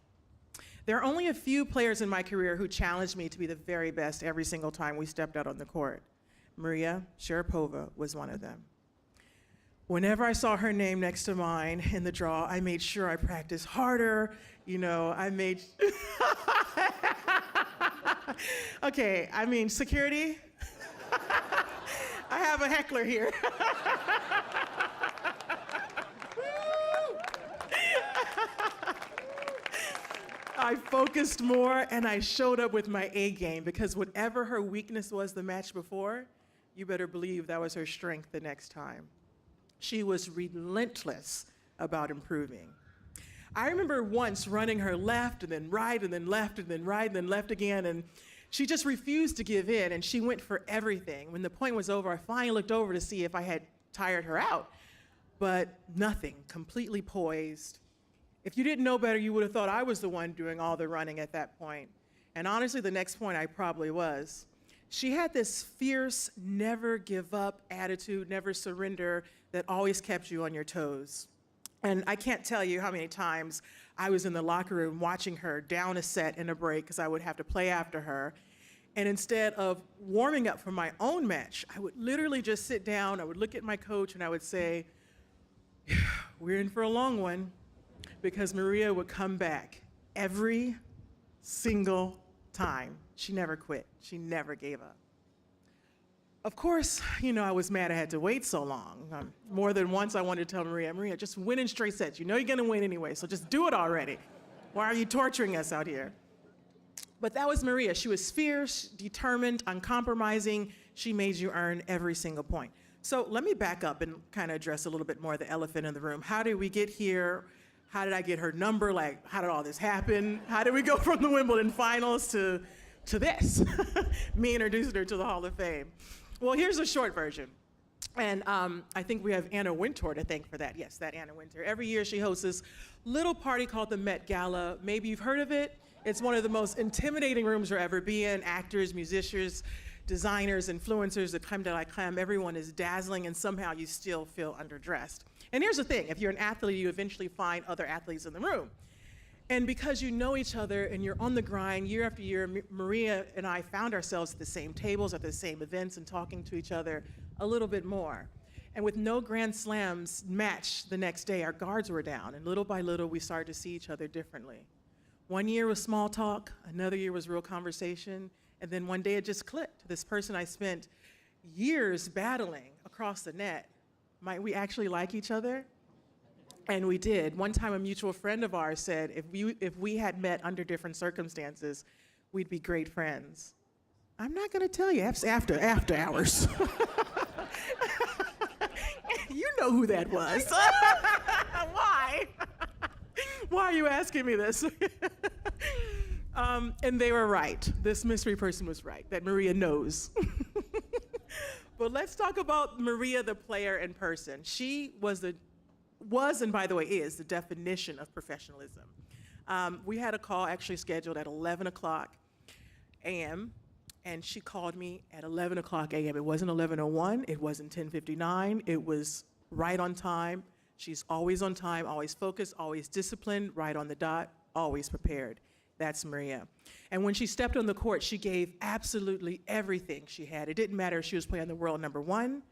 There are only a few players in my career who challenged me to be the very best every single time we stepped out on the court. Maria Sharapova was one of them. Whenever I saw her name next to mine in the draw, I made sure I practiced harder. You know, I made... Okay, I mean, security? I have a heckler here. I focused more and I showed up with my A game because whatever her weakness was the match before, you better believe that was her strength the next time. She was relentless about improving. I remember once running her left and then right and then left and then right and then left again, and she just refused to give in, and she went for everything. When the point was over, I finally looked over to see if I had tired her out, but nothing, completely poised. If you didn't know better, you would have thought I was the one doing all the running at that point. And honestly, the next point I probably was. She had this fierce, never give up attitude, never surrender, that always kept you on your toes. And I can't tell you how many times I was in the locker room watching her down a set in a break because I would have to play after her. And instead of warming up for my own match, I would literally just sit down, I would look at my coach and I would say, we're in for a long one, because Maria would come back every single time. She never quit, she never gave up. Of course, you know, I was mad I had to wait so long. More than once I wanted to tell Maria, Maria, just win in straight sets. You know you're gonna win anyway, so just do it already. Why are you torturing us out here? But that was Maria. She was fierce, determined, uncompromising. She made you earn every single point. So let me back up and kind of address a little bit more the elephant in the room. How did we get here? How did I get her number? Like, how did all this happen? How did we go from the Wimbledon finals to this? Me introducing her to the Hall of Fame. Well, here's a short version. And I think we have Anna Wintour to thank for that. Yes, that Anna Wintour. Every year she hosts this little party called the Met Gala. Maybe you've heard of it. It's one of the most intimidating rooms you'll ever be in. Actors, musicians, designers, influencers, the creme de la creme. Everyone is dazzling and somehow you still feel underdressed. And here's the thing, if you're an athlete, you eventually find other athletes in the room. And because you know each other and you're on the grind year after year, Maria and I found ourselves at the same tables, at the same events, and talking to each other a little bit more. And with no Grand Slams match the next day, our guards were down, and little by little, we started to see each other differently. One year was small talk, another year was real conversation, and then one day it just clicked. This person I spent years battling across the net, might we actually like each other? And we did. One time a mutual friend of ours said, if we had met under different circumstances, we'd be great friends. I'm not gonna tell you, that's after hours. You know who that was. Why? Why are you asking me this? And they were right. This mystery person was right, that Maria knows. But let's talk about Maria, the player in person. She was, and by the way, is the definition of professionalism. We had a call actually scheduled at 11 o'clock a.m., and she called me at 11 o'clock a.m. It wasn't 11:01, it wasn't 10:59, it was right on time. She's always on time, always focused, always disciplined, right on the dot, always prepared. That's Maria. And when she stepped on the court, she gave absolutely everything she had. It didn't matter if she was playing the world #1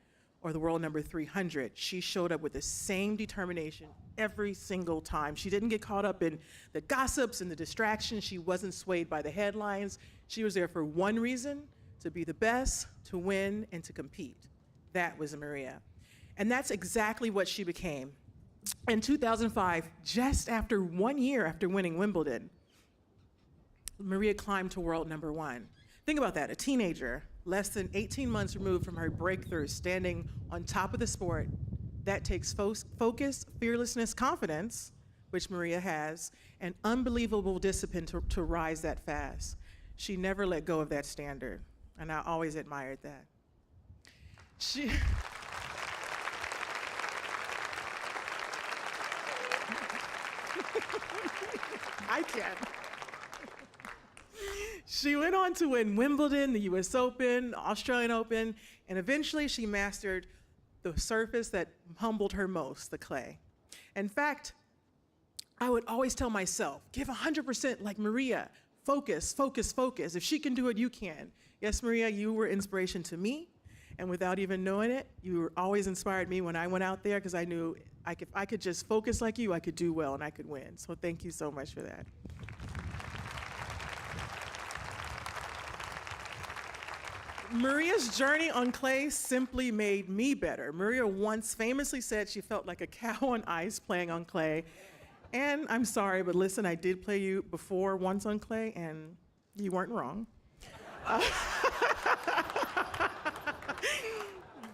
or the world number 300. She showed up with the same determination every single time. She didn't get caught up in the gossips and the distractions. She wasn't swayed by the headlines. She was there for one reason, to be the best, to win, and to compete. That was Maria. And that's exactly what she became. In 2005, just after 1 year after winning Wimbledon, Maria climbed to world number 1. Think about that, a teenager, less than 18 months removed from her breakthrough, standing on top of the sport. That takes focus, fearlessness, confidence, which Maria has, and unbelievable discipline to rise that fast. She never let go of that standard, and I always admired that. I can. She went on to win Wimbledon, the U.S. Open, Australian Open, and eventually she mastered the surface that humbled her most, the clay. In fact, I would always tell myself, give 100% like Maria. Focus, focus, focus. If she can do it, you can. Yes, Maria, you were inspiration to me, and without even knowing it, you always inspired me when I went out there because I knew if I could just focus like you, I could do well and I could win. So thank you so much for that. Maria's journey on clay simply made me better. Maria once famously said she felt like a cow on ice playing on clay. And I'm sorry, but listen, I did play you before once on clay, and you weren't wrong.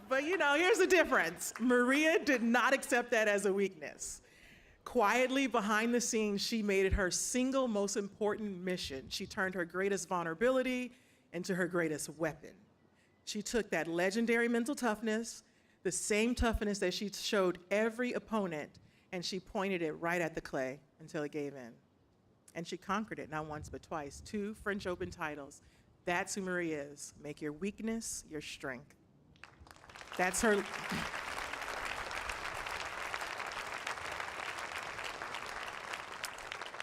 But you know, here's the difference. Maria did not accept that as a weakness. Quietly behind the scenes, she made it her single most important mission. She turned her greatest vulnerability into her greatest weapon. She took that legendary mental toughness, the same toughness that she showed every opponent, and she pointed it right at the clay until it gave in. And she conquered it, not once but twice. 2 French Open titles. That's who Maria is. Make your weakness your strength. That's her.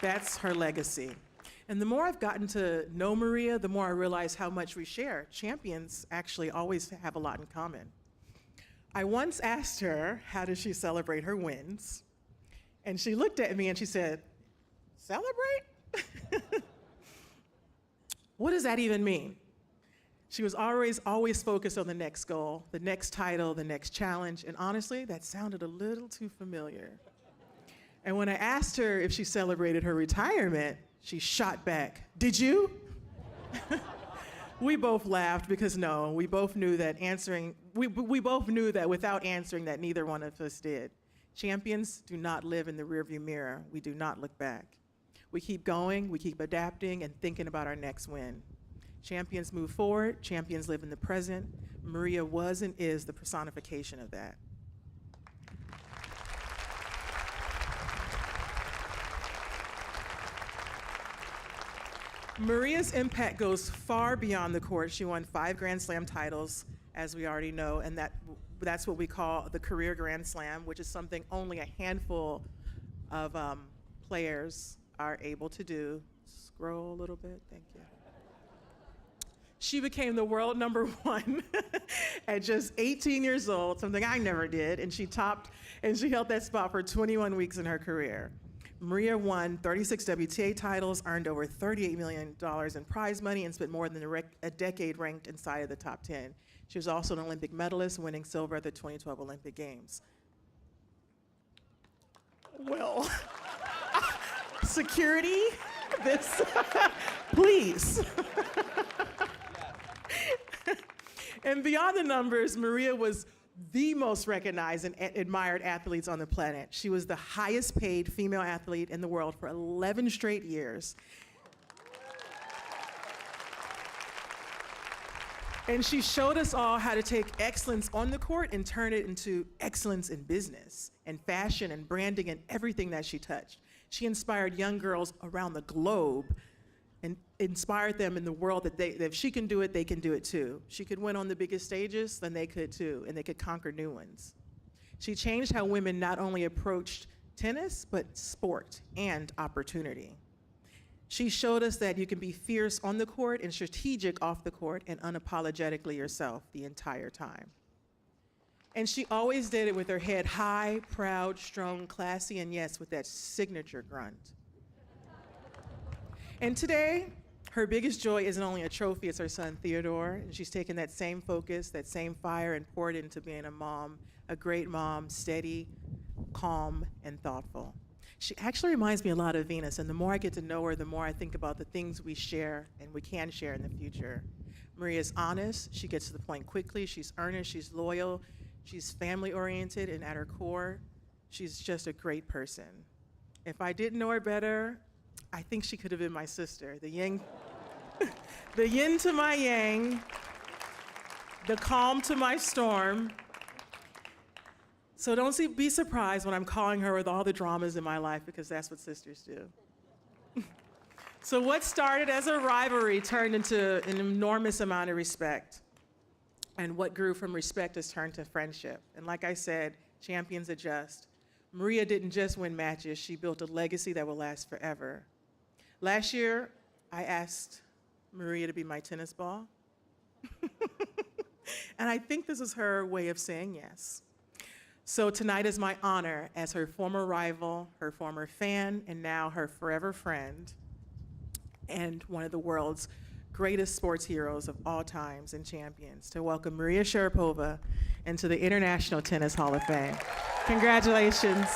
That's her legacy. And the more I've gotten to know Maria, the more I realize how much we share. Champions actually always have a lot in common. I once asked her, how does she celebrate her wins? And she looked at me and she said, celebrate? What does that even mean? She was always focused on the next goal, the next title, the next challenge, and honestly, that sounded a little too familiar. And when I asked her if she celebrated her retirement, she shot back, did you? We both laughed because no, we both knew that we both knew that without answering that neither one of us did. Champions do not live in the rearview mirror. We do not look back. We keep going, we keep adapting and thinking about our next win. Champions move forward, champions live in the present. Maria was and is the personification of that. Maria's impact goes far beyond the court. She won 5 Grand Slam titles, as we already know, and that's what we call the career Grand Slam, which is something only a handful of players are able to do. Scroll a little bit, thank you. She became the world number 1 at just 18 years old, something I never did, and she held that spot for 21 weeks in her career. Maria won 36 WTA titles, earned over $38 million in prize money, and spent more than a decade ranked inside of the top 10. She was also an Olympic medalist, winning silver at the 2012 Olympic Games. Well, security, this, please. And beyond the numbers, Maria was the most recognized and admired athletes on the planet. She was the highest paid female athlete in the world for 11 straight years. And she showed us all how to take excellence on the court and turn it into excellence in business and fashion and branding and everything that she touched. She inspired young girls around the globe and inspired them in the world that if she can do it, they can do it too. She could win on the biggest stages, then they could too, and they could conquer new ones. She changed how women not only approached tennis, but sport and opportunity. She showed us that you can be fierce on the court and strategic off the court and unapologetically yourself the entire time. And she always did it with her head high, proud, strong, classy, and yes, with that signature grunt. And today, her biggest joy isn't only a trophy, it's her son Theodore. And she's taken that same focus, that same fire, and poured it into being a mom a great mom, steady, calm, and thoughtful. She actually reminds me a lot of Venus, and the more I get to know her, the more I think about the things we share and we can share in the future. Maria's honest, she gets to the point quickly, she's earnest, she's loyal, she's family-oriented, and at her core, she's just a great person. If I didn't know her better, I think she could have been my sister, the yin, the yin to my yang, the calm to my storm. So don't be surprised when I'm calling her with all the dramas in my life, because that's what sisters do. So what started as a rivalry turned into an enormous amount of respect. And what grew from respect has turned to friendship. And like I said, champions adjust. Maria didn't just win matches, she built a legacy that will last forever. Last year, I asked Maria to be my tennis ball. And I think this is her way of saying yes. So tonight is my honor as her former rival, her former fan, and now her forever friend, and one of the world's greatest sports heroes of all times and champions, to welcome Maria Sharapova into the International Tennis Hall of Fame. Congratulations.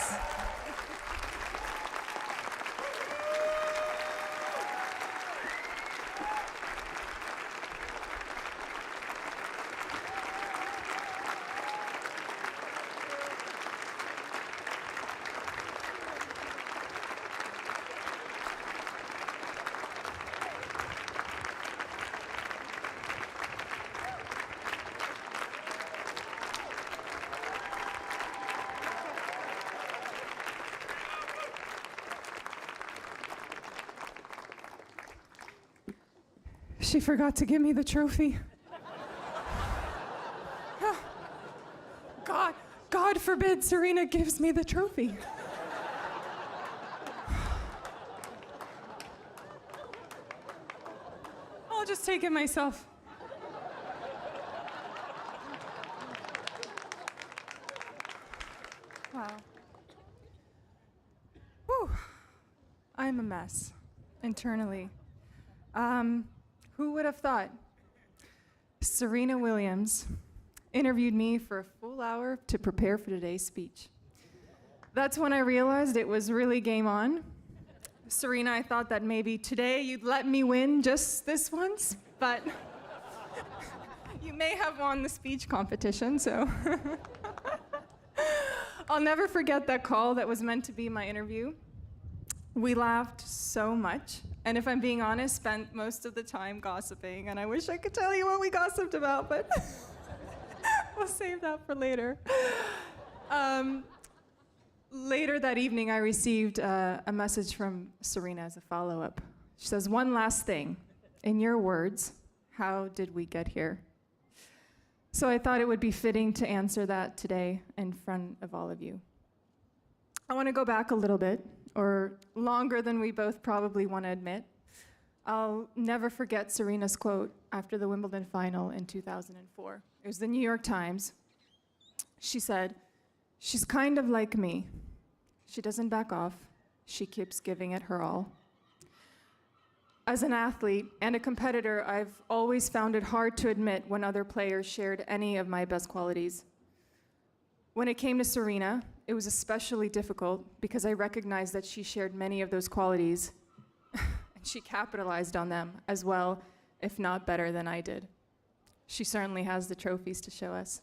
She forgot to give me the trophy. God forbid Serena gives me the trophy. I'll just take it myself. Wow. Whew. I'm a mess internally. Who would have thought? Serena Williams interviewed me for a full hour to prepare for today's speech. That's when I realized it was really game on. Serena, I thought that maybe today you'd let me win just this once, but you may have won the speech competition, so. I'll never forget that call that was meant to be my interview. We laughed so much, and if I'm being honest, spent most of the time gossiping, and I wish I could tell you what we gossiped about, but we'll save that for later. Later that evening, I received a message from Serena as a follow-up. She says, "One last thing. In your words, how did we get here?" So I thought it would be fitting to answer that today in front of all of you. I want to go back a little bit, or longer than we both probably want to admit. I'll never forget Serena's quote after the Wimbledon final in 2004. It was the New York Times. She said, "She's kind of like me. She doesn't back off. She keeps giving it her all." As an athlete and a competitor, I've always found it hard to admit when other players shared any of my best qualities. When it came to Serena, it was especially difficult because I recognized that she shared many of those qualities, and she capitalized on them as well, if not better than I did. She certainly has the trophies to show us.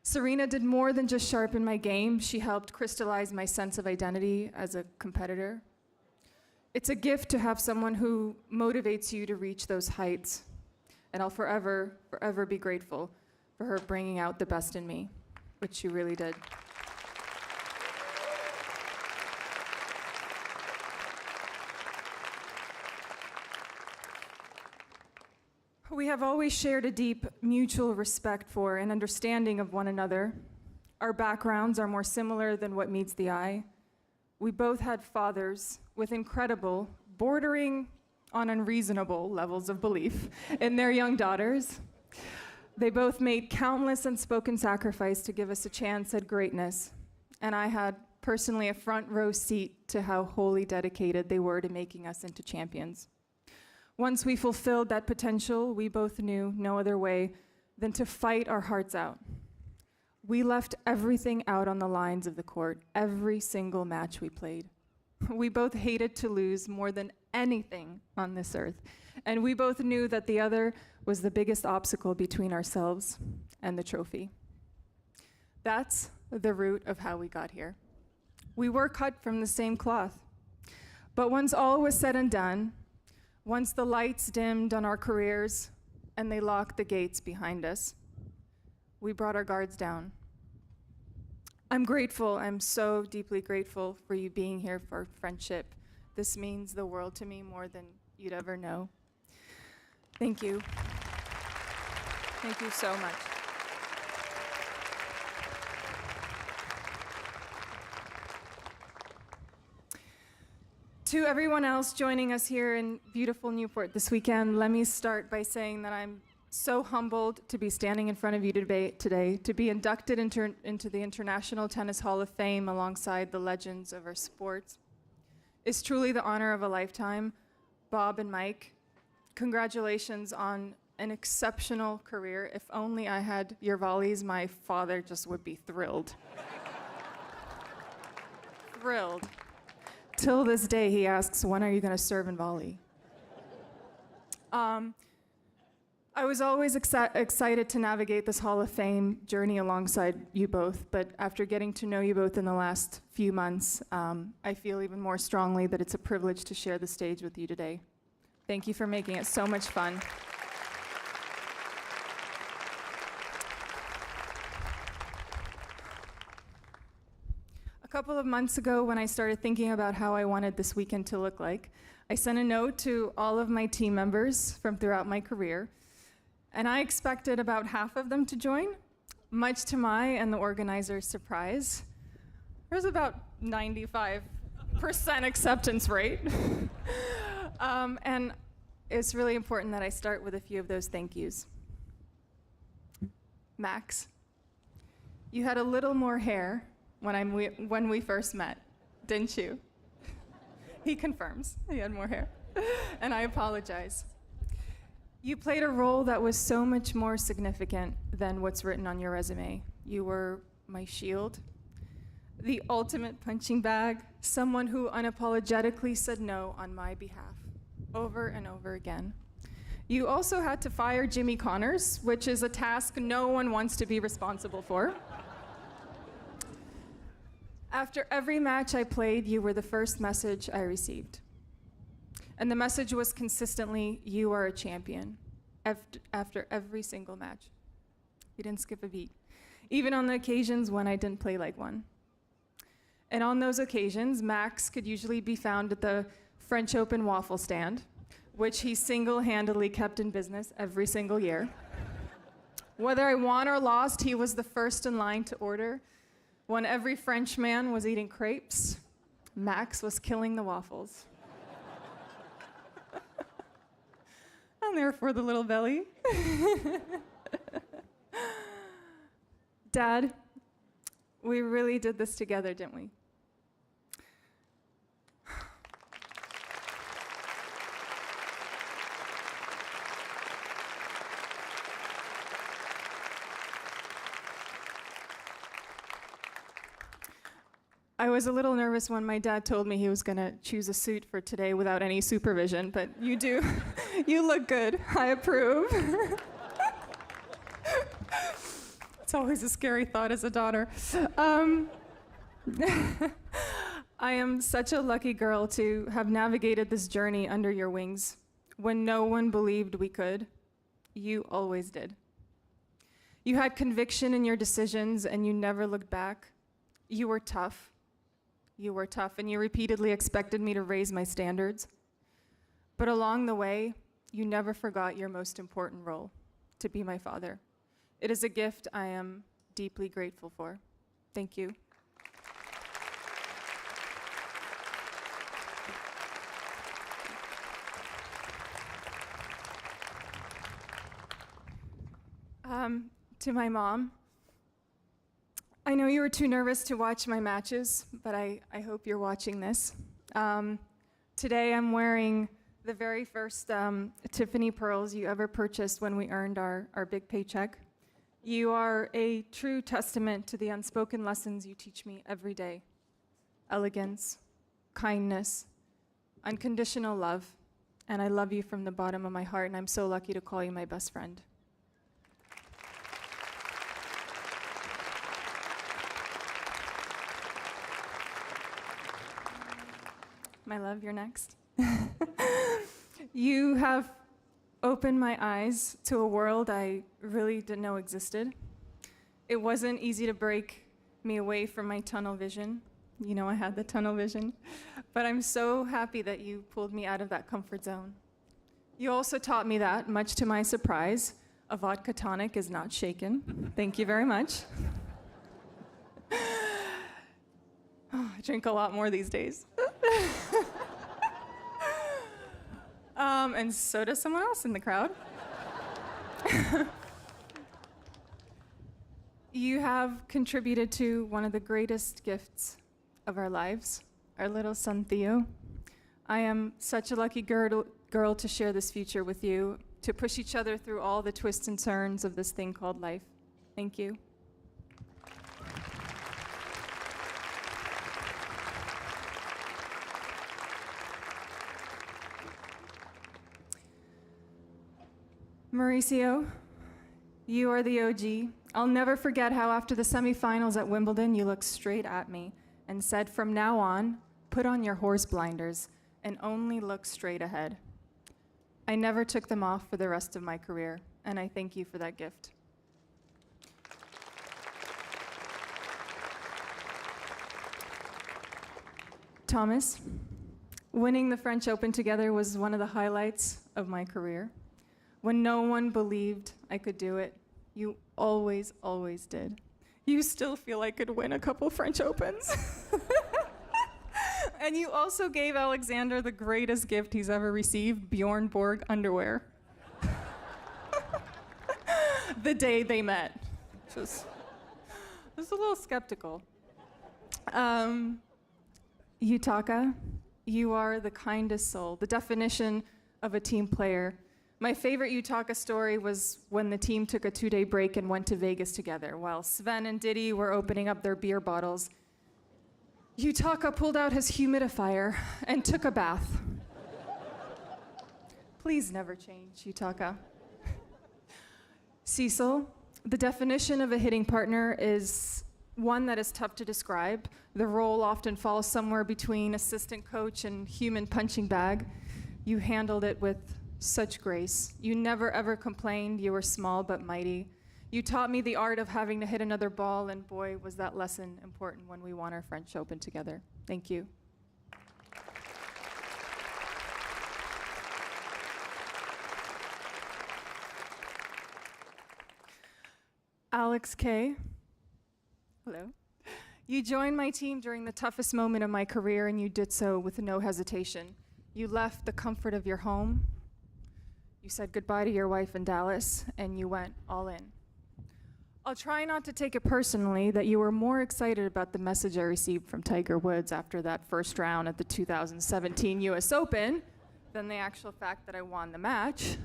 Serena did more than just sharpen my game. She helped crystallize my sense of identity as a competitor. It's a gift to have someone who motivates you to reach those heights, and I'll forever, forever be grateful for her bringing out the best in me, which she really did. We have always shared a deep mutual respect for and understanding of one another. Our backgrounds are more similar than what meets the eye. We both had fathers with incredible, bordering on unreasonable levels of belief in their young daughters. They both made countless unspoken sacrifice to give us a chance at greatness, and I had personally a front row seat to how wholly dedicated they were to making us into champions. Once we fulfilled that potential, we both knew no other way than to fight our hearts out. We left everything out on the lines of the court, every single match we played. We both hated to lose more than anything on this earth, and we both knew that the other was the biggest obstacle between ourselves and the trophy. That's the root of how we got here. We were cut from the same cloth. But once all was said and done, once the lights dimmed on our careers and they locked the gates behind us, we brought our guards down. I'm grateful, I'm so deeply grateful for you being here for our friendship. This means the world to me more than you'd ever know. Thank you. Thank you so much. To everyone else joining us here in beautiful Newport this weekend, let me start by saying that I'm so humbled to be standing in front of you today, to be inducted into the International Tennis Hall of Fame alongside the legends of our sports. It's truly the honor of a lifetime. Bob and Mike, congratulations on an exceptional career. If only I had your volleys, my father just would be thrilled. Thrilled. Till this day, he asks, when are you going to serve and volley? I was always excited to navigate this Hall of Fame journey alongside you both, but after getting to know you both in the last few months, I feel even more strongly that it's a privilege to share the stage with you today. Thank you for making it so much fun. A couple of months ago, when I started thinking about how I wanted this weekend to look like, I sent a note to all of my team members from throughout my career, and I expected about half of them to join. Much to my and the organizer's surprise, there's about 95% acceptance rate. And it's really important that I start with a few of those thank yous. Max, you had a little more hair when we first met, didn't you? He confirms he had more hair, and I apologize. You played a role that was so much more significant than what's written on your resume. You were my shield, the ultimate punching bag, someone who unapologetically said no on my behalf, over and over again. You also had to fire Jimmy Connors, which is a task no one wants to be responsible for. After every match I played, you were the first message I received. And the message was consistently, you are a champion, after every single match. You didn't skip a beat, even on the occasions when I didn't play like one. And on those occasions, Max could usually be found at the French Open waffle stand, which he single-handedly kept in business every single year. Whether I won or lost, he was the first in line to order. When every Frenchman was eating crepes, Max was killing the waffles. And therefore the little belly. Dad, we really did this together, didn't we? I was a little nervous when my dad told me he was going to choose a suit for today without any supervision, but you do. You look good. I approve. It's always a scary thought as a daughter. I am such a lucky girl to have navigated this journey under your wings. When no one believed we could, you always did. You had conviction in your decisions and you never looked back. You were tough. You were tough, and you repeatedly expected me to raise my standards. But along the way, you never forgot your most important role, to be my father. It is a gift I am deeply grateful for. Thank you. To my mom, I know you were too nervous to watch my matches, but I hope you're watching this. Today I'm wearing the very first Tiffany pearls you ever purchased when we earned our big paycheck. You are a true testament to the unspoken lessons you teach me every day. Elegance, kindness, unconditional love, and I love you from the bottom of my heart, and I'm so lucky to call you my best friend. My love, you're next. You have opened my eyes to a world I really didn't know existed. It wasn't easy to break me away from my tunnel vision. You know I had the tunnel vision. But I'm so happy that you pulled me out of that comfort zone. You also taught me that, much to my surprise, a vodka tonic is not shaken. Thank you very much. Oh, I drink a lot more these days. And so does someone else in the crowd. You have contributed to one of the greatest gifts of our lives, our little son Theo. I am such a lucky girl to share this future with you, to push each other through all the twists and turns of this thing called life. Thank you. Mauricio, you are the OG. I'll never forget how after the semifinals at Wimbledon, you looked straight at me and said, from now on, put on your horse blinders and only look straight ahead. I never took them off for the rest of my career, and I thank you for that gift. Thomas, winning the French Open together was one of the highlights of my career. When no one believed I could do it, you always, always did. You still feel I could win a couple French Opens. And you also gave Alexander the greatest gift he's ever received, Bjorn Borg underwear. The day they met. Just a little skeptical. Yutaka, you are the kindest soul, the definition of a team player. My favorite Yutaka story was when the team took a 2-day break and went to Vegas together. While Sven and Diddy were opening up their beer bottles, Yutaka pulled out his humidifier and took a bath. Please never change, Yutaka. Cecil, the definition of a hitting partner is one that is tough to describe. The role often falls somewhere between assistant coach and human punching bag. You handled it with such grace. You never ever complained you were small but mighty. You taught me the art of having to hit another ball, and boy, was that lesson important when we won our French Open together. Thank you. Alex K. Hello. You joined my team during the toughest moment of my career, and you did so with no hesitation. You left the comfort of your home. You said goodbye to your wife in Dallas, and you went all in. I'll try not to take it personally that you were more excited about the message I received from Tiger Woods after that first round at the 2017 U.S. Open than the actual fact that I won the match.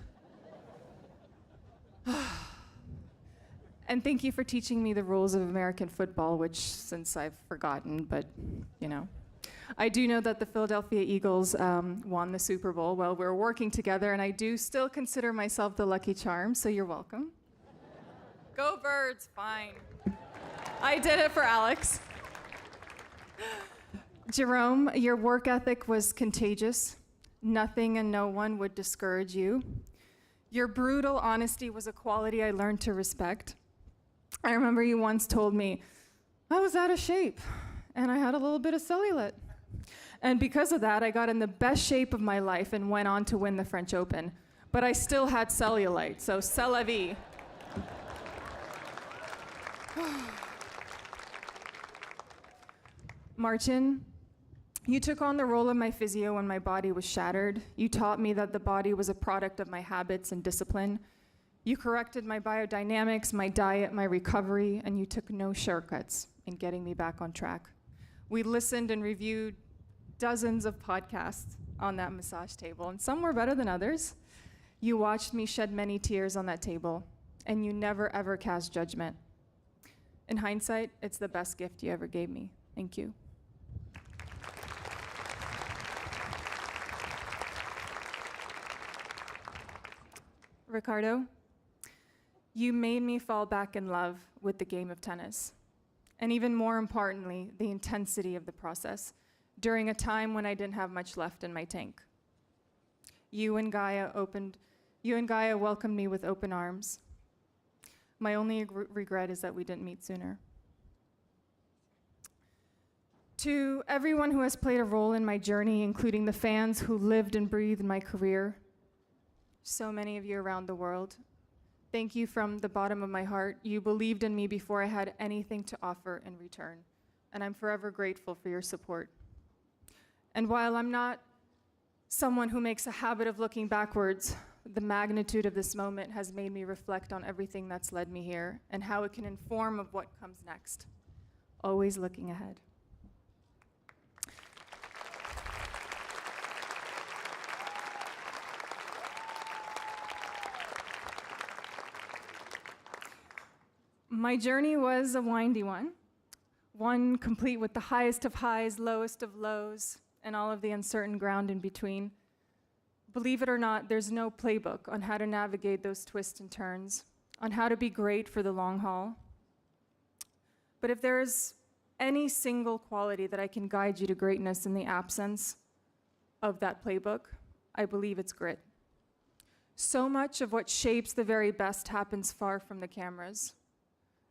And thank you for teaching me the rules of American football, which since I've forgotten, but you know. I do know that the Philadelphia Eagles won the Super Bowl while we were working together, and I do still consider myself the lucky charm, so you're welcome. Go Birds, fine. I did it for Alex. Jerome, your work ethic was contagious. Nothing and no one would discourage you. Your brutal honesty was a quality I learned to respect. I remember you once told me, I was out of shape, and I had a little bit of cellulite. And because of that, I got in the best shape of my life and went on to win the French Open. But I still had cellulite, so c'est la vie. Martin, you took on the role of my physio when my body was shattered. You taught me that the body was a product of my habits and discipline. You corrected my biodynamics, my diet, my recovery, and you took no shortcuts in getting me back on track. We listened and reviewed dozens of podcasts on that massage table, and some were better than others. You watched me shed many tears on that table, and you never ever cast judgment. In hindsight, it's the best gift you ever gave me. Thank you. Ricardo, you made me fall back in love with the game of tennis. And even more importantly, the intensity of the process during a time when I didn't have much left in my tank. You and Gaia welcomed me with open arms. My only regret is that we didn't meet sooner. To everyone who has played a role in my journey, including the fans who lived and breathed my career, so many of you around the world, thank you from the bottom of my heart. You believed in me before I had anything to offer in return, and I'm forever grateful for your support. And while I'm not someone who makes a habit of looking backwards, the magnitude of this moment has made me reflect on everything that's led me here and how it can inform of what comes next. Always looking ahead. My journey was a windy one complete with the highest of highs, lowest of lows, and all of the uncertain ground in between. Believe it or not, there's no playbook on how to navigate those twists and turns, on how to be great for the long haul. But if there is any single quality that I can guide you to greatness in the absence of that playbook, I believe it's grit. So much of what shapes the very best happens far from the cameras.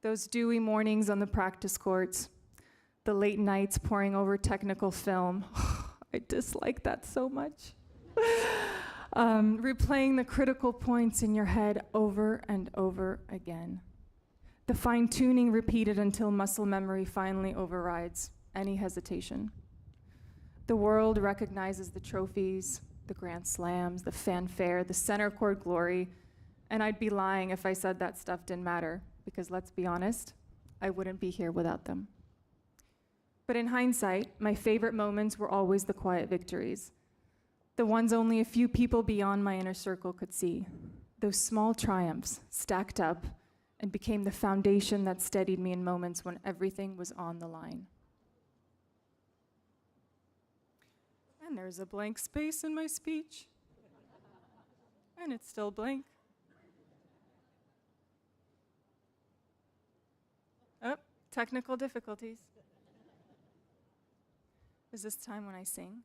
Those dewy mornings on the practice courts, the late nights poring over technical film. I dislike that so much. Replaying the critical points in your head over and over again. The fine-tuning repeated until muscle memory finally overrides any hesitation. The world recognizes the trophies, the grand slams, the fanfare, the center court glory, and I'd be lying if I said that stuff didn't matter, because let's be honest, I wouldn't be here without them. But in hindsight, my favorite moments were always the quiet victories, the ones only a few people beyond my inner circle could see. Those small triumphs stacked up and became the foundation that steadied me in moments when everything was on the line. And there's a blank space in my speech. And it's still blank. Oh, technical difficulties. Is this time when I sing?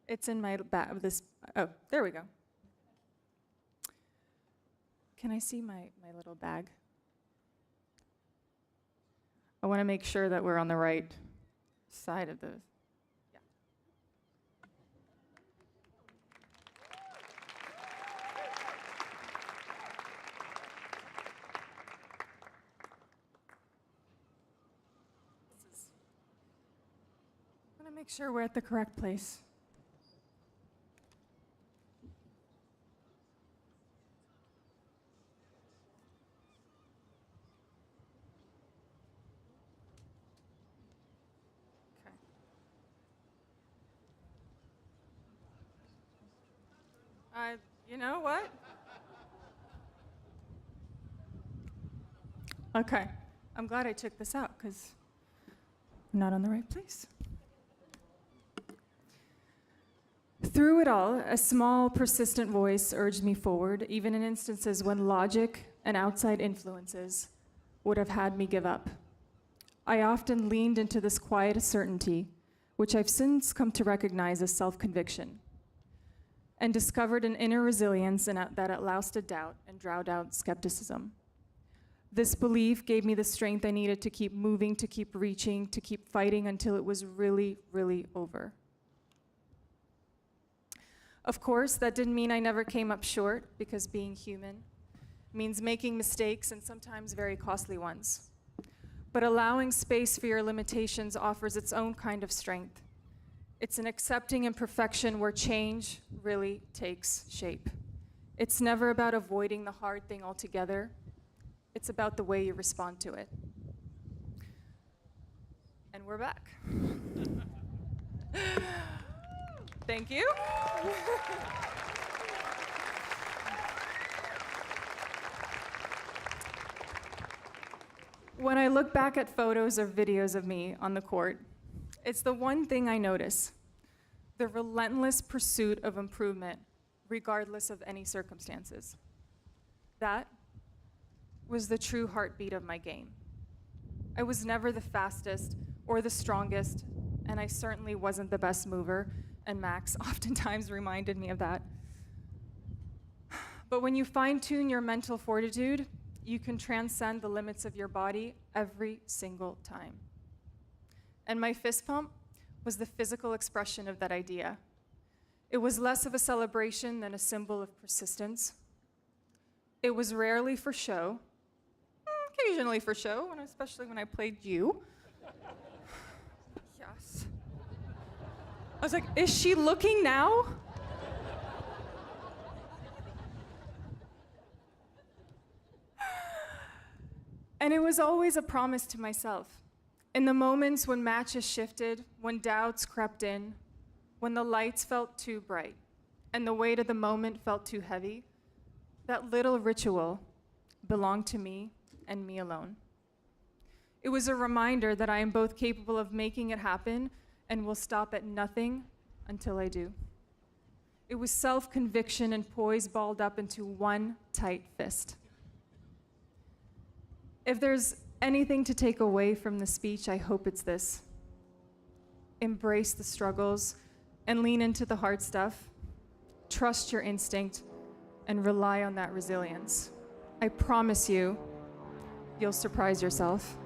It's in my oh, there we go. Can I see my little bag? I want to make sure that we're on the right side of the, yeah. I want to make sure we're at the correct place. You know what? Okay, I'm glad I took this out because I'm not on the right place. Through it all, a small, persistent voice urged me forward, even in instances when logic and outside influences would have had me give up. I often leaned into this quiet certainty, which I've since come to recognize as self-conviction, and discovered an inner resilience that outlasted doubt and drowned out skepticism. This belief gave me the strength I needed to keep moving, to keep reaching, to keep fighting until it was really, really over. Of course, that didn't mean I never came up short, because being human means making mistakes, and sometimes very costly ones. But allowing space for your limitations offers its own kind of strength. It's an accepting imperfection where change really takes shape. It's never about avoiding the hard thing altogether. It's about the way you respond to it. And we're back. Thank you. When I look back at photos or videos of me on the court, it's the one thing I notice: the relentless pursuit of improvement, regardless of any circumstances. That was the true heartbeat of my game. I was never the fastest or the strongest, and I certainly wasn't the best mover, and Max oftentimes reminded me of that. But when you fine-tune your mental fortitude, you can transcend the limits of your body every single time. And my fist pump was the physical expression of that idea. It was less of a celebration than a symbol of persistence. It was rarely for show, occasionally for show, and especially when I played you. Yes. I was like, is she looking now? And it was always a promise to myself. In the moments when matches shifted, when doubts crept in, when the lights felt too bright, and the weight of the moment felt too heavy, that little ritual belonged to me and me alone. It was a reminder that I am both capable of making it happen and will stop at nothing until I do. It was self-conviction and poise balled up into one tight fist. If there's anything to take away from the speech, I hope it's this: embrace the struggles and lean into the hard stuff. Trust your instinct and rely on that resilience. I promise you, you'll surprise yourself.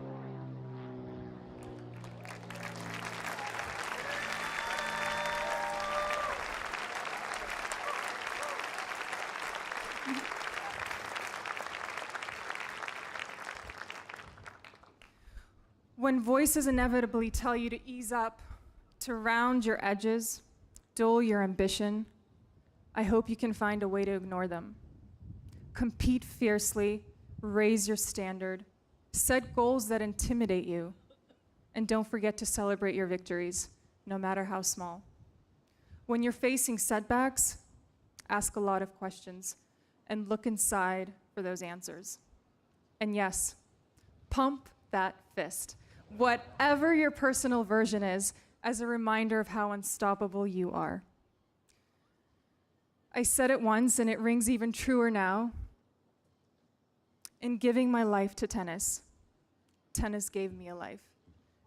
When voices inevitably tell you to ease up, to round your edges, dull your ambition, I hope you can find a way to ignore them. Compete fiercely, raise your standard, set goals that intimidate you, and don't forget to celebrate your victories, no matter how small. When you're facing setbacks, ask a lot of questions and look inside for those answers. And yes, pump that fist, whatever your personal version is, as a reminder of how unstoppable you are. I said it once, and it rings even truer now. In giving my life to tennis, tennis gave me a life.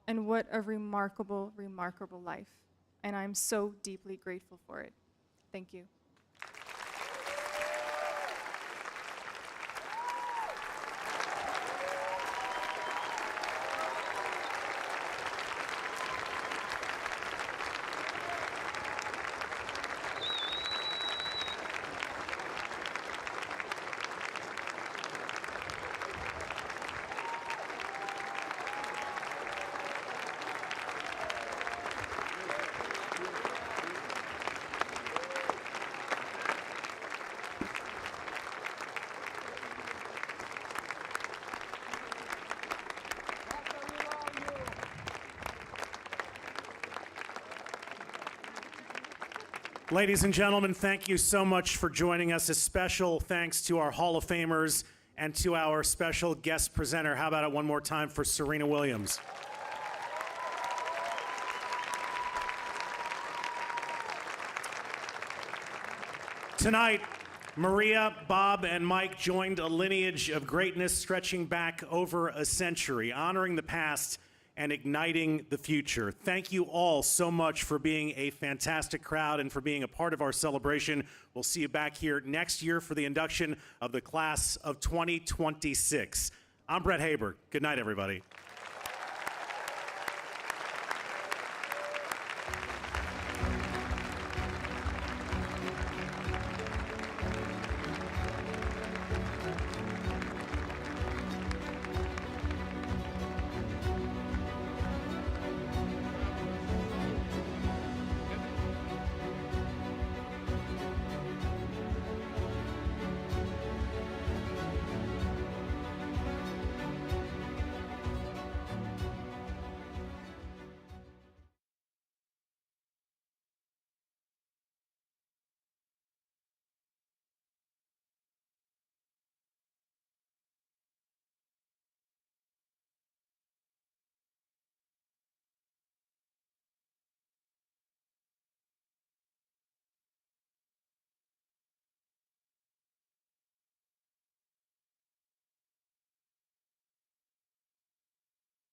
And what a remarkable, remarkable life. And I'm so deeply grateful for it. Thank you. Ladies and gentlemen, thank you so much for joining us. A special thanks to our Hall of Famers and to our special guest presenter. How about it one more time for Serena Williams? Tonight, Maria, Bob, and Mike joined a lineage of greatness stretching back over a century, honoring the past and igniting the future. Thank you all so much for being a fantastic crowd and for being a part of our celebration. We'll see you back here next year for the induction of the class of 2026. I'm Brett Haber. Good night, everybody.